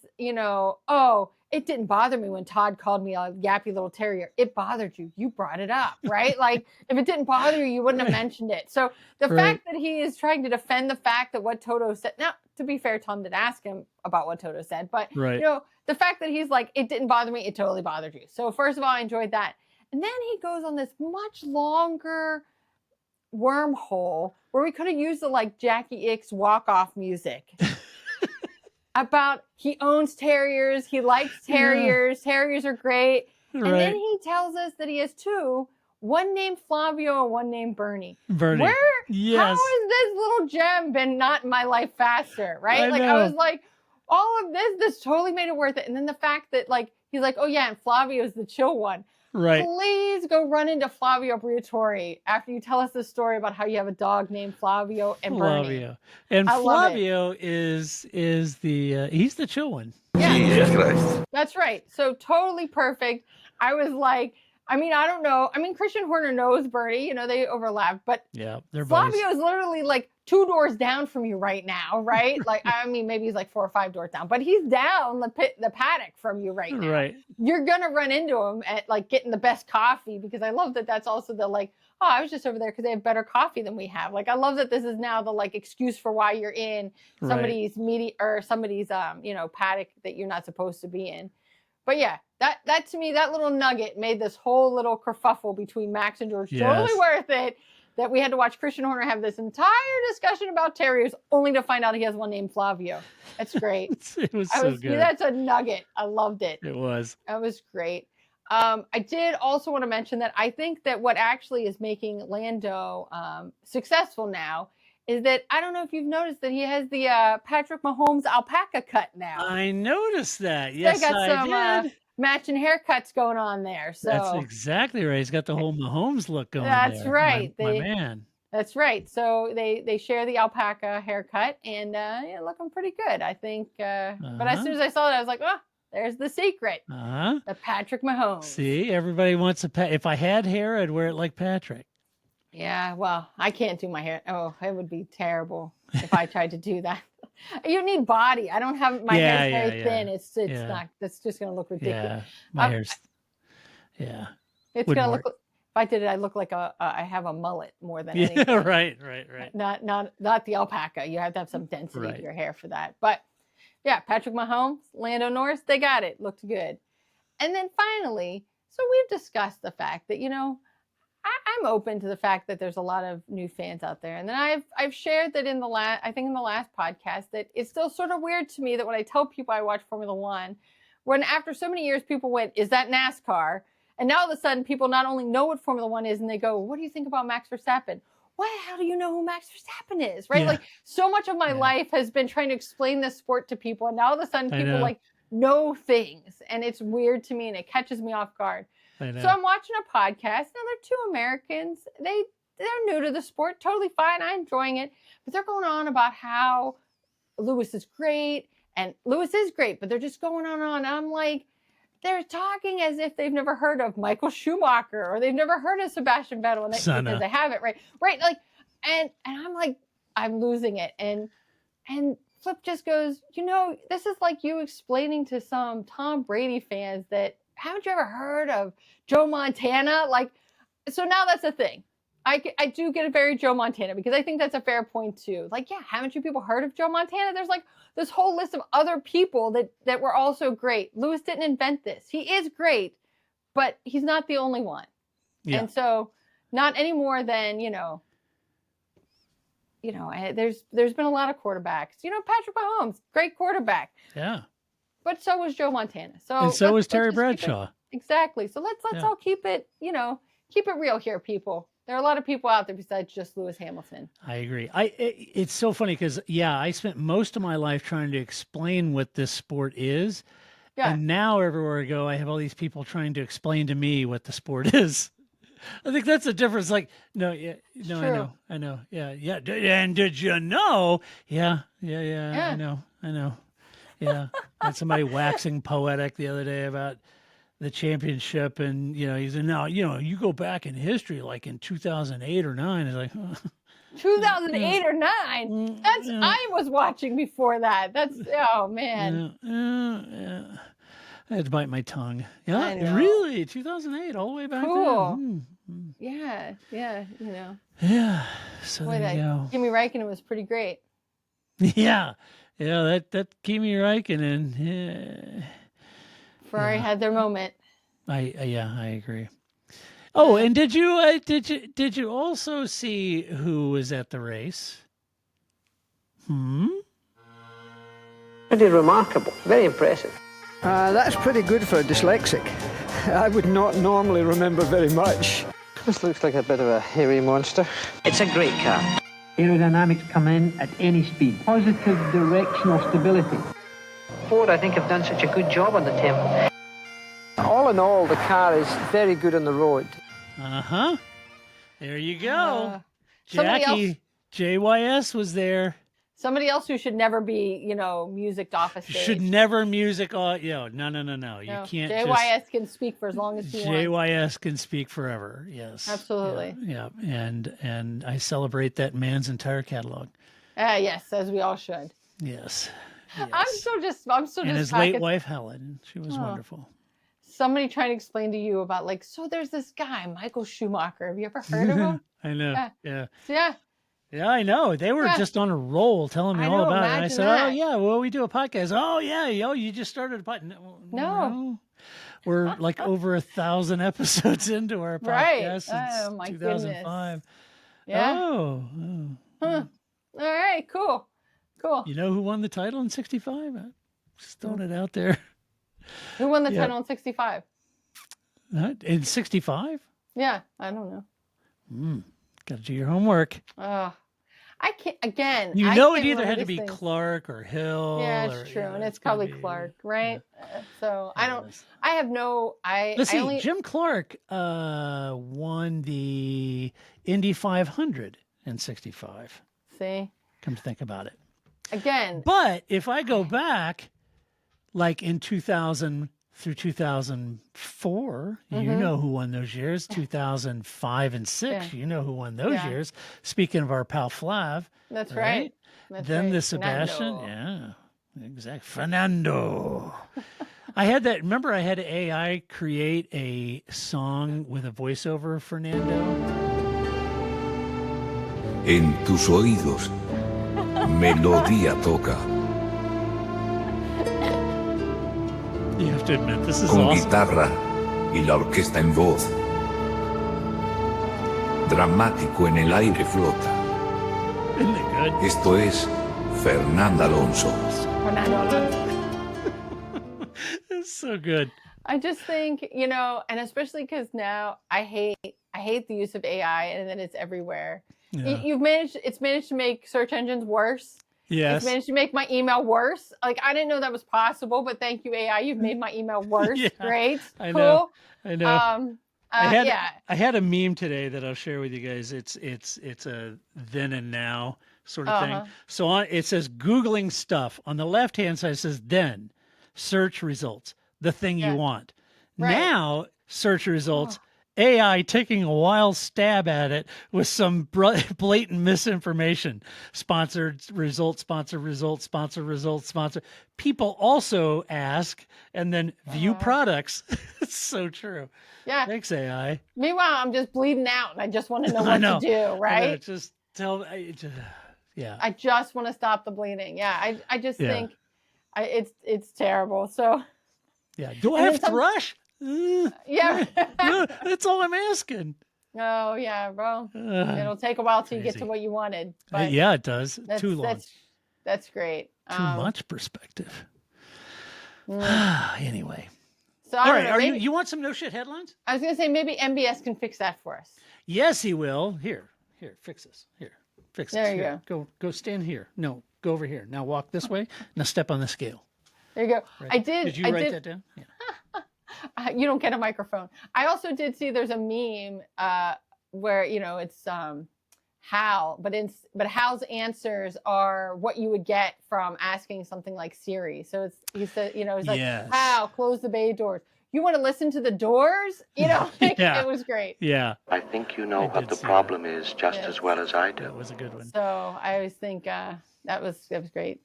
oh, it didn't bother me when Todd called me a yappy little terrier, it bothered you. You brought it up, right? Like if it didn't bother you, you wouldn't have mentioned it. So the fact that he is trying to defend the fact that what Toto said, now to be fair, Tom did ask him about what Toto said, but the fact that he's like, it didn't bother me, it totally bothered you. So first of all, I enjoyed that. And then he goes on this much longer wormhole where we could have used the like Jackie Ickx walk-off music about he owns terriers, he likes terriers, terriers are great. And then he tells us that he has two, one named Flavio and one named Bernie. How has this little gem been not in my life faster, right? I was like, all of this totally made it worth it. And then the fact that like, he's like, oh yeah, and Flavio's the chill one. Right. Please go run into Flavio Briatore after you tell us the story about how you have a dog named Flavio and Bernie. And Flavio is the he's the chill one. Yeah. Jesus Christ. That's right. So totally perfect. I was like, I don't know. Christian Horner knows Bernie, they overlap, but yeah, they're Flavio is literally like 2 doors down from you right now, right? Like, maybe he's like 4 or 5 doors down, but he's down the paddock from you right now. Right. You're going to run into him at like getting the best coffee, because I love that that's also the like, oh, I was just over there because they have better coffee than we have. Like, I love that this is now the like excuse for why you're in somebody's meeting or somebody's, paddock that you're not supposed to be in. But yeah, that to me, that little nugget made this whole little kerfuffle between Max and George totally worth it. That we had to watch Christian Horner have this entire discussion about terriers only to find out he has one named Flavio. That's great. It was so good. That's a nugget. I loved it. It was. That was great. I did also want to mention that I think that what actually is making Lando successful now is that, I don't know if you've noticed that he has the Patrick Mahomes alpaca cut now. I noticed that. Yes, I did. Matching haircuts going on there. So that's exactly right. He's got the whole Mahomes look going. That's there. right. My man. That's right. So they share the alpaca haircut, and looking pretty good, I think. But as soon as I saw it, I was like, oh, there's the secret. The Patrick Mahomes. See, everybody wants a If I had hair, I'd wear it like Patrick. Yeah, well, I can't do my hair. Oh, it would be terrible if I tried to do that. You need body. I don't have my hair's very thin. It's not. That's just gonna look ridiculous. Yeah, my hair's. Yeah, it's gonna look. If I did it, I look like I have a mullet more than anything. Yeah, right. Not the alpaca. You have to have some density to your hair for that. But yeah, Patrick Mahomes, Lando Norris, they got it. Looked good. And then finally, so we've discussed the fact that I'm open to the fact that there's a lot of new fans out there. And then I've shared that in the last podcast, that it's still sort of weird to me that when I tell people I watch Formula One, when after so many years people went, is that NASCAR? And now all of a sudden people not only know what Formula One is, and they go, what do you think about Max Verstappen? How do you know who Max Verstappen is? Right? Yeah. Like, so much of my life has been trying to explain this sport to people. And now all of a sudden people like know things, and it's weird to me and it catches me off guard. So I'm watching a podcast. Now they're two Americans. They they're new to the sport, totally fine. I'm enjoying it, but they're going on about how Lewis is great, and Lewis is great, but they're just going on and on. I'm like, they're talking as if they've never heard of Michael Schumacher or they've never heard of Sebastian Vettel, and because they haven't, right? Like, and I'm like, I'm losing it, and Flip just goes, this is like you explaining to some Tom Brady fans that haven't you ever heard of Joe Montana? Like, so now that's a thing. I do get a very Joe Montana because I think that's a fair point too. Like, yeah, haven't you people heard of Joe Montana? There's like this whole list of other people that were also great. Lewis didn't invent this. He is great, but he's not the only one. Yeah. And so not any more than, there's been a lot of quarterbacks. Patrick Mahomes, great quarterback. Yeah. But so was Joe Montana. And so was Terry Bradshaw. Exactly. So let's all keep it, keep it real here, people. There are a lot of people out there besides just Lewis Hamilton. I agree. It's so funny because, I spent most of my life trying to explain what this sport is. Yeah. And now everywhere I go, I have all these people trying to explain to me what the sport is. I think that's the difference. Like, I know. Yeah. And did you know? Yeah. I know. Yeah. I had somebody waxing poetic the other day about the championship, and he said, "No, you go back in history, like in 2008 or 9." It's like 2008 or 9. That's I was watching before that. That's man. Yeah. I had to bite my tongue. Yeah, really, 2008, all the way back then. Yeah. Yeah. So boy, there you go. Kimi Räikkönen was pretty great. Yeah. That Kimi Räikkönen. Ferrari had their moment. I agree. Oh, and did you also see who was at the race? Pretty remarkable. Very impressive. That's pretty good for a dyslexic. I would not normally remember very much. This looks like a bit of a hairy monster. It's a great car. Aerodynamics come in at any speed. Positive directional stability. Ford, I think, have done such a good job on the tempo. All in all, the car is very good on the road. Uh-huh. There you go. Jackie, JYS was there. Somebody else who should never be, musicked off a stage. Should never music. No. You can't. JYS can speak for as long as he wants. JYS can speak forever. Yes. Absolutely. Yeah. And I celebrate that man's entire catalog. Yes, as we all should. Yes. I'm still just. And his late wife Helen, she was wonderful. Somebody trying to explain to you about so there's this guy Michael Schumacher. Have you ever heard of him? I know. Yeah. Yeah, I know. They were just on a roll telling me all about it. And I said, "Oh yeah, well we do a podcast." "Oh yeah, you just started a podcast." No. We're like over 1,000 episodes into our podcast since 2005. Goodness. Yeah. Oh. All right. Cool. You know who won the title in '65? Just throwing it out there. Who won the title in '65? In '65? Yeah, I don't know. Got to do your homework. I can't. Again, it either had to be Clark or Hill. Yeah, it's true, and it's probably Clark, right? Yeah. So I don't. I have no. Let's see. Jim Clark won the Indy 500 in '65. See. Come to think about it. Again. But if I go back, like in 2000 through 2004, you know who won those years. 2005 and 6, you know who won those years. Speaking of our pal Flav. That's right. Then the Sebastian. Fernando. Yeah, exactly. Fernando. I had that. Remember, I had AI create a song with a voiceover of Fernando. En tus oídos, melodía toca. You have to admit, this is Con awesome. guitarra y la orquesta en voz. Dramático en el aire flota. Isn't it good? Esto es Fernando Alonso. It's so good. I just think, and especially because now I hate the use of AI and then it's everywhere. Yeah. It's managed to make search engines worse. Yes. It's managed to make my email worse. Like, I didn't know that was possible, but thank you, AI. You've made my email worse. Great. I cool. know. I had a meme today that I'll share with you guys. It's a then and now sort of thing. So it says Googling stuff. On the left-hand side, it says then, search results, the thing you want. Right. Now, search results, AI taking a wild stab at it with some blatant misinformation. Sponsored results, sponsored results, sponsored results, sponsored. People also ask and then view products. It's so true. Yeah. Thanks, AI. Meanwhile, I'm just bleeding out and I just want to know what to do, right? Just tell. Yeah. I just want to stop the bleeding. Yeah. I just think it's terrible. So. Yeah. Do I have thrush? Yeah. That's all I'm asking. Oh, yeah, bro. It'll take a while till you get to what you wanted. But yeah, it does. Too long. That's great. Too much perspective. Anyway. So, all right. You want some no shit headlines? I was going to say maybe MBS can fix that for us. Yes, he will. Here, fix this. Here, fix this. There you go. Go stand here. No, go over here. Now walk this way. Now step on the scale. There you go. Right. Did you write that down? Yeah. You don't get a microphone. I also did see there's a meme where it's Hal, but Hal's answers are what you would get from asking something like Siri. So he said, it's like, Hal, close the bay doors. You want to listen to the Doors? It was great. Yeah. I think you know what the problem is just as well as I do. That was a good one. So I always think that was great.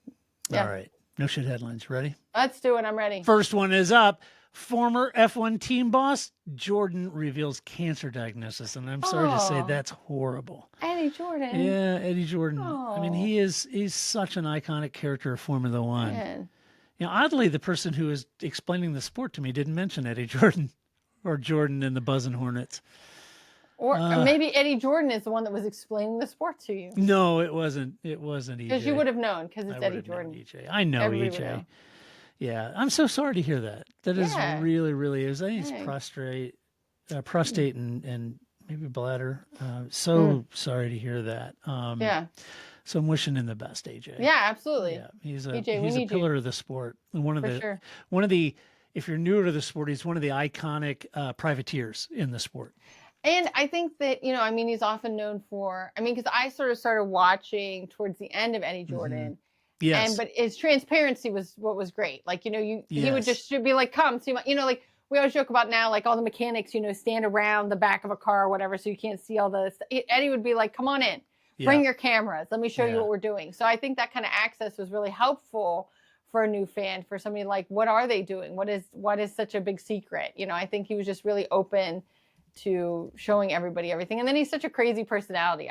Yeah. All right. No shit headlines. Ready? Let's do it. I'm ready. First one is up. Former F1 team boss Jordan reveals cancer diagnosis, and I'm sorry to say that's horrible. Eddie Jordan. Yeah, Eddie Jordan. I mean, he's such an iconic character of Formula One. Man. Oddly, the person who was explaining the sport to me didn't mention Eddie Jordan or Jordan and the Buzzin' Hornets. Or maybe Eddie Jordan is the one that was explaining the sport to you. No, it wasn't. It wasn't EJ. Because you would have known, because it's Eddie Jordan. EJ. I know EJ. Yeah, I'm so sorry to hear that. That is really, really is. I think it's prostate and maybe bladder. Sorry to hear that. So I'm wishing him the best, AJ. Yeah, absolutely. Yeah, he's a pillar of the sport. And one of the if you're newer to the sport, he's one of the iconic privateers in the sport. And I think that, he's often known for, because I sort of started watching towards the end of Eddie Jordan. Mm-hmm. Yes. But his transparency was what was great. Like, he would just be like, come see my, like we always joke about now, like all the mechanics, stand around the back of a car or whatever, so you can't see all the Eddie would be like, come on in, bring your cameras. Let me show you what we're doing. So I think that kind of access was really helpful for a new fan, for somebody like, what are they doing? What is such a big secret? I think he was just really open to showing everybody everything. And then he's such a crazy personality.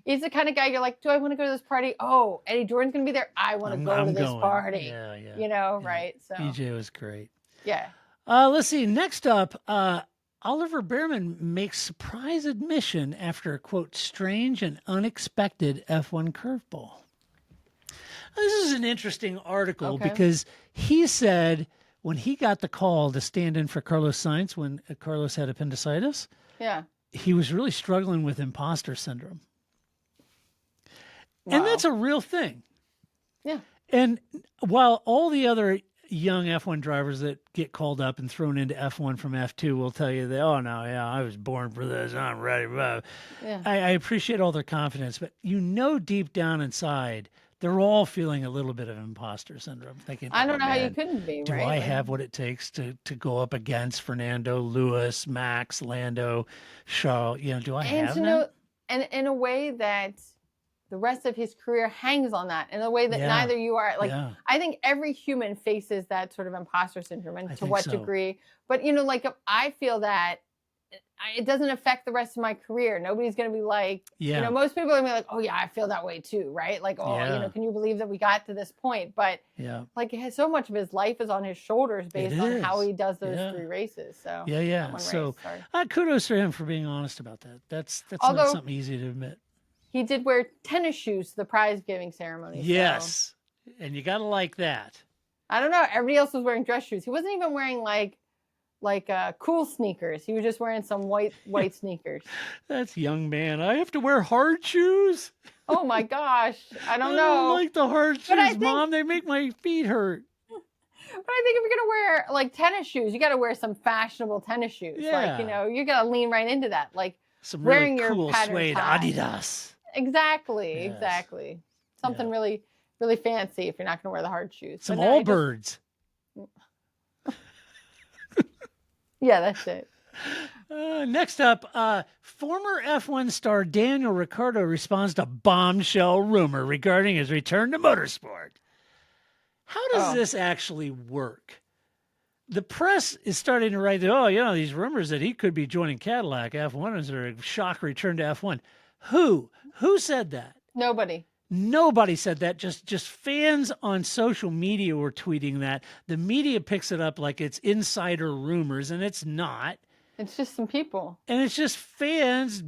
He's the kind of guy you're like, do I want to go to this party? Oh, Eddie Jordan's going to be there. I want to go to this party. Yeah. Right? So EJ was great. Yeah. Let's see. Next up, Oliver Behrman makes surprise admission after a, quote, strange and unexpected F1 curveball. This is an interesting article because he said when he got the call to stand in for Carlos Sainz when Carlos had appendicitis, he was really struggling with imposter syndrome. Wow. And that's a real thing. Yeah. And while all the other young F1 drivers that get called up and thrown into F1 from F2 will tell you that, I was born for this, I'm ready. Yeah. I appreciate all their confidence, but deep down inside, they're all feeling a little bit of imposter syndrome, thinking, I don't know how you couldn't be, do right? Do I have what it takes to go up against Fernando, Lewis, Max, Lando, Charles? Do I have that? And in a way that the rest of his career hangs on that, in a way that neither you are. I think every human faces that sort of imposter syndrome, and to what degree. But, I feel that it doesn't affect the rest of my career. Nobody's going to be like, most people are going to be like, oh, yeah, I feel that way too, right? Like, can you believe that we got to this point? But, so much of his life is on his shoulders based on how he does those 3 races. So, So, kudos to him for being honest about that. That's not something easy to admit. He did wear tennis shoes to the prize-giving ceremony. Yes, and you got to like that. I don't know. Everybody else was wearing dress shoes. He wasn't even wearing like cool sneakers. He was just wearing some white sneakers. That's young man. I have to wear hard shoes. Oh my gosh. I don't know. I don't like the hard shoes, Mom. They make my feet hurt. But I think if you're gonna wear like tennis shoes, you got to wear some fashionable tennis shoes. Yeah. Like you got to lean right into that. Like Some wearing really cool your pattern suede tie. Adidas. Exactly, Yes. exactly. Something really, really fancy if you're not gonna wear the hard shoes. Some But no, Allbirds. Yeah, that's it. Next up, former F1 star Daniel Ricciardo responds to bombshell rumor regarding his return to motorsport. How does this actually work? The press is starting to write that, these rumors that he could be joining Cadillac F1 as a shock return to F1. Who said that? Nobody. Nobody said that. Just fans on social media were tweeting that. The media picks it up like it's insider rumors, and it's not. It's just some people. And it's just fans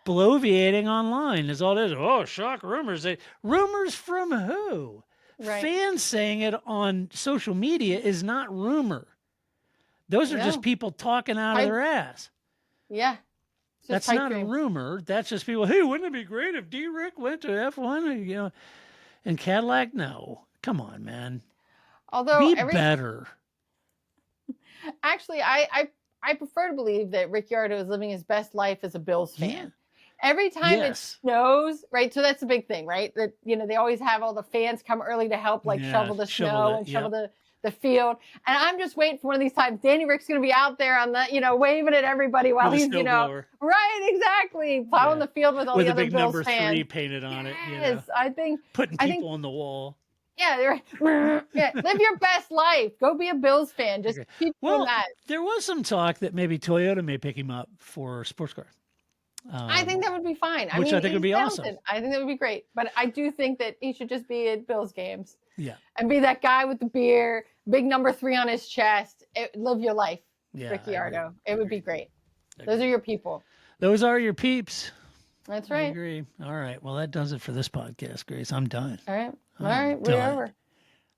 bloviating online is all it is. Oh, shock rumors. Rumors from who? Right. Fans saying it on social media is not rumor. Those are just people talking out of their ass. Yeah. That's not a rumor. That's just people, hey, wouldn't it be great if D-Rick went to F1? And Cadillac? No. Come on, man. Although be better. Actually, I prefer to believe that Ricciardo is living his best life as a Bills fan. Yeah. Every time it snows, right? So that's the big thing, right? That they always have all the fans come early to help, shovel the snow and shovel the field. And I'm just waiting for one of these times. Danny Rick's going to be out there on the, waving at everybody while he's, right, exactly, plowing the field with all the other big Bills number fans. 3 painted on it. Yes, I think putting people on the wall. Yeah, they're live your best life. Go be a Bills fan. Just keep doing that. There was some talk that maybe Toyota may pick him up for a sports car. I think that would be fine. Which I think would be awesome. I think that would be great. But I do think that he should just be at Bills games. Yeah. And be that guy with the beer, big number 3 on his chest. Live your life, Ricciardo. It would be great. Those are your people. Those are your peeps. That's right. I agree. All right. Well, that does it for this podcast, Grace. I'm done. All right. All right. Whatever.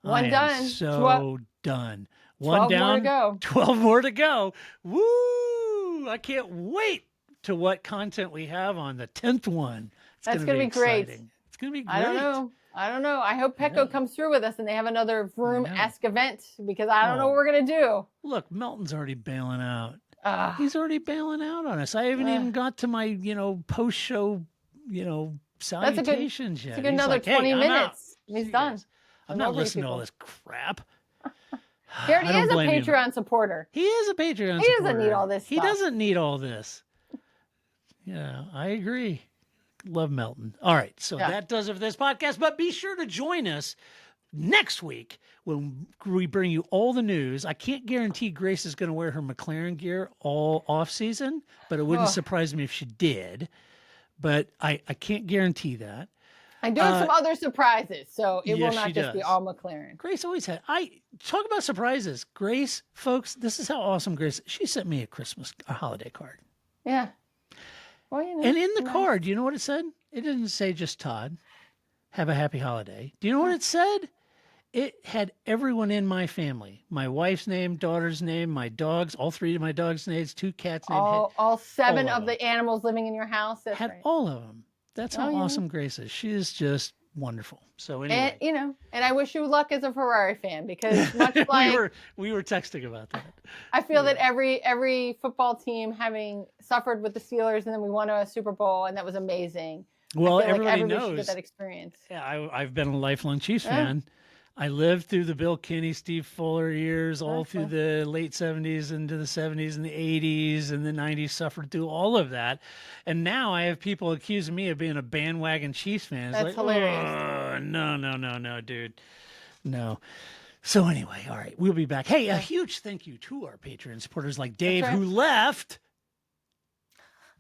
One done. So done. 12 down. More to go. 12 more to go. Woo! I can't wait to what content we have on the 10th one. That's going to be great. It's going to be great. I don't know. I hope Pecco comes through with us and they have another Vroom-esque event because I don't know what we're going to do. Look, Melton's already bailing out. He's already bailing out on us. I haven't even got to my, post-show, salutations yet. It's another 20 minutes. He's done. I'm not listening to all this crap. He already is a Patreon supporter. He is a Patreon supporter. He doesn't need all this stuff. He doesn't need all this. Yeah, I agree. Love Melton. All right, so that does it for this podcast. But be sure to join us next week when we bring you all the news. I can't guarantee Grace is going to wear her McLaren gear all off season, but it wouldn't surprise me if she did. But I can't guarantee that. I do have some other surprises, so it will not just be all McLaren. Grace always had. Talk about surprises. Grace, folks, this is how awesome Grace. She sent me a holiday card. Yeah. Well, and in the card, you know what it said? It didn't say just Todd. Have a happy holiday. Do you know what it said? It had everyone in my family. My wife's name, daughter's name, my dogs, all 3 of my dogs' names, 2 cats' names. All 7 of the animals living in your house. That's had right. all of them. That's how awesome Grace is. She is just wonderful. So anyway, and I wish you luck as a Ferrari fan because much like we were texting about that. I feel that every football team having suffered with the Steelers and then we won a Super Bowl and that was amazing. Well, everybody knows should get that experience. Yeah, I've been a lifelong Chiefs fan. I lived through the Bill Kinney, Steve Fuller years, all through the late 70s into the 70s and the 80s and the 90s, suffered through all of that. And now I have people accusing me of being a bandwagon Chiefs fan. It's That's hilarious. Oh, no, dude. No. So anyway, all right, we'll be back. Hey, a huge thank you to our Patreon supporters like Dave, who left.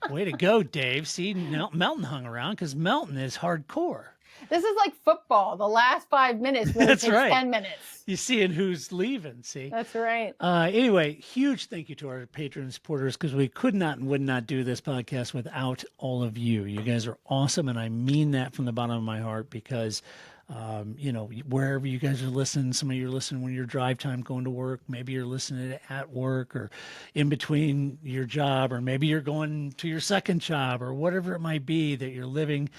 Way to go, Dave. See, Melton hung around because Melton is hardcore. This is like football. The last 5 minutes really takes 10 minutes. You seeing who's leaving, see? That's right. Anyway, huge thank you to our Patreon supporters because we could not and would not do this podcast without all of you. You guys are awesome, and I mean that from the bottom of my heart because, wherever you guys are listening, some of you are listening when you're drive time going to work. Maybe you're listening at work or in between your job, or maybe you're going to your second job or whatever it might be that you're living.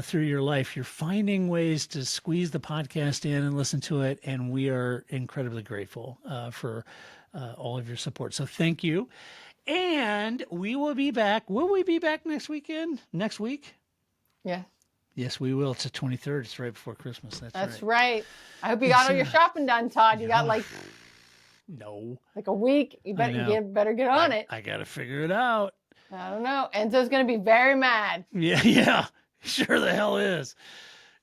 through your life. You're finding ways to squeeze the podcast in and listen to it, and we are incredibly grateful for all of your support. So thank you. And we will be back. Will we be back next week? Yeah. Yes, we will. It's the 23rd. It's right before Christmas. That's right. I hope you got all your shopping done, Todd. You got like a week. You better get on it. I got to figure it out. I don't know. Enzo's going to be very mad. Yeah. Sure the hell is.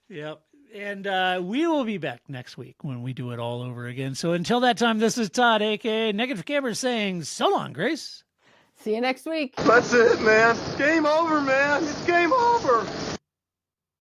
Yep. And we will be back next week when we do it all over again. So until that time, this is Todd, a.k.a. Negative Camera, saying so long, Grace. See you next week. That's it, man. Game over, man. It's game over.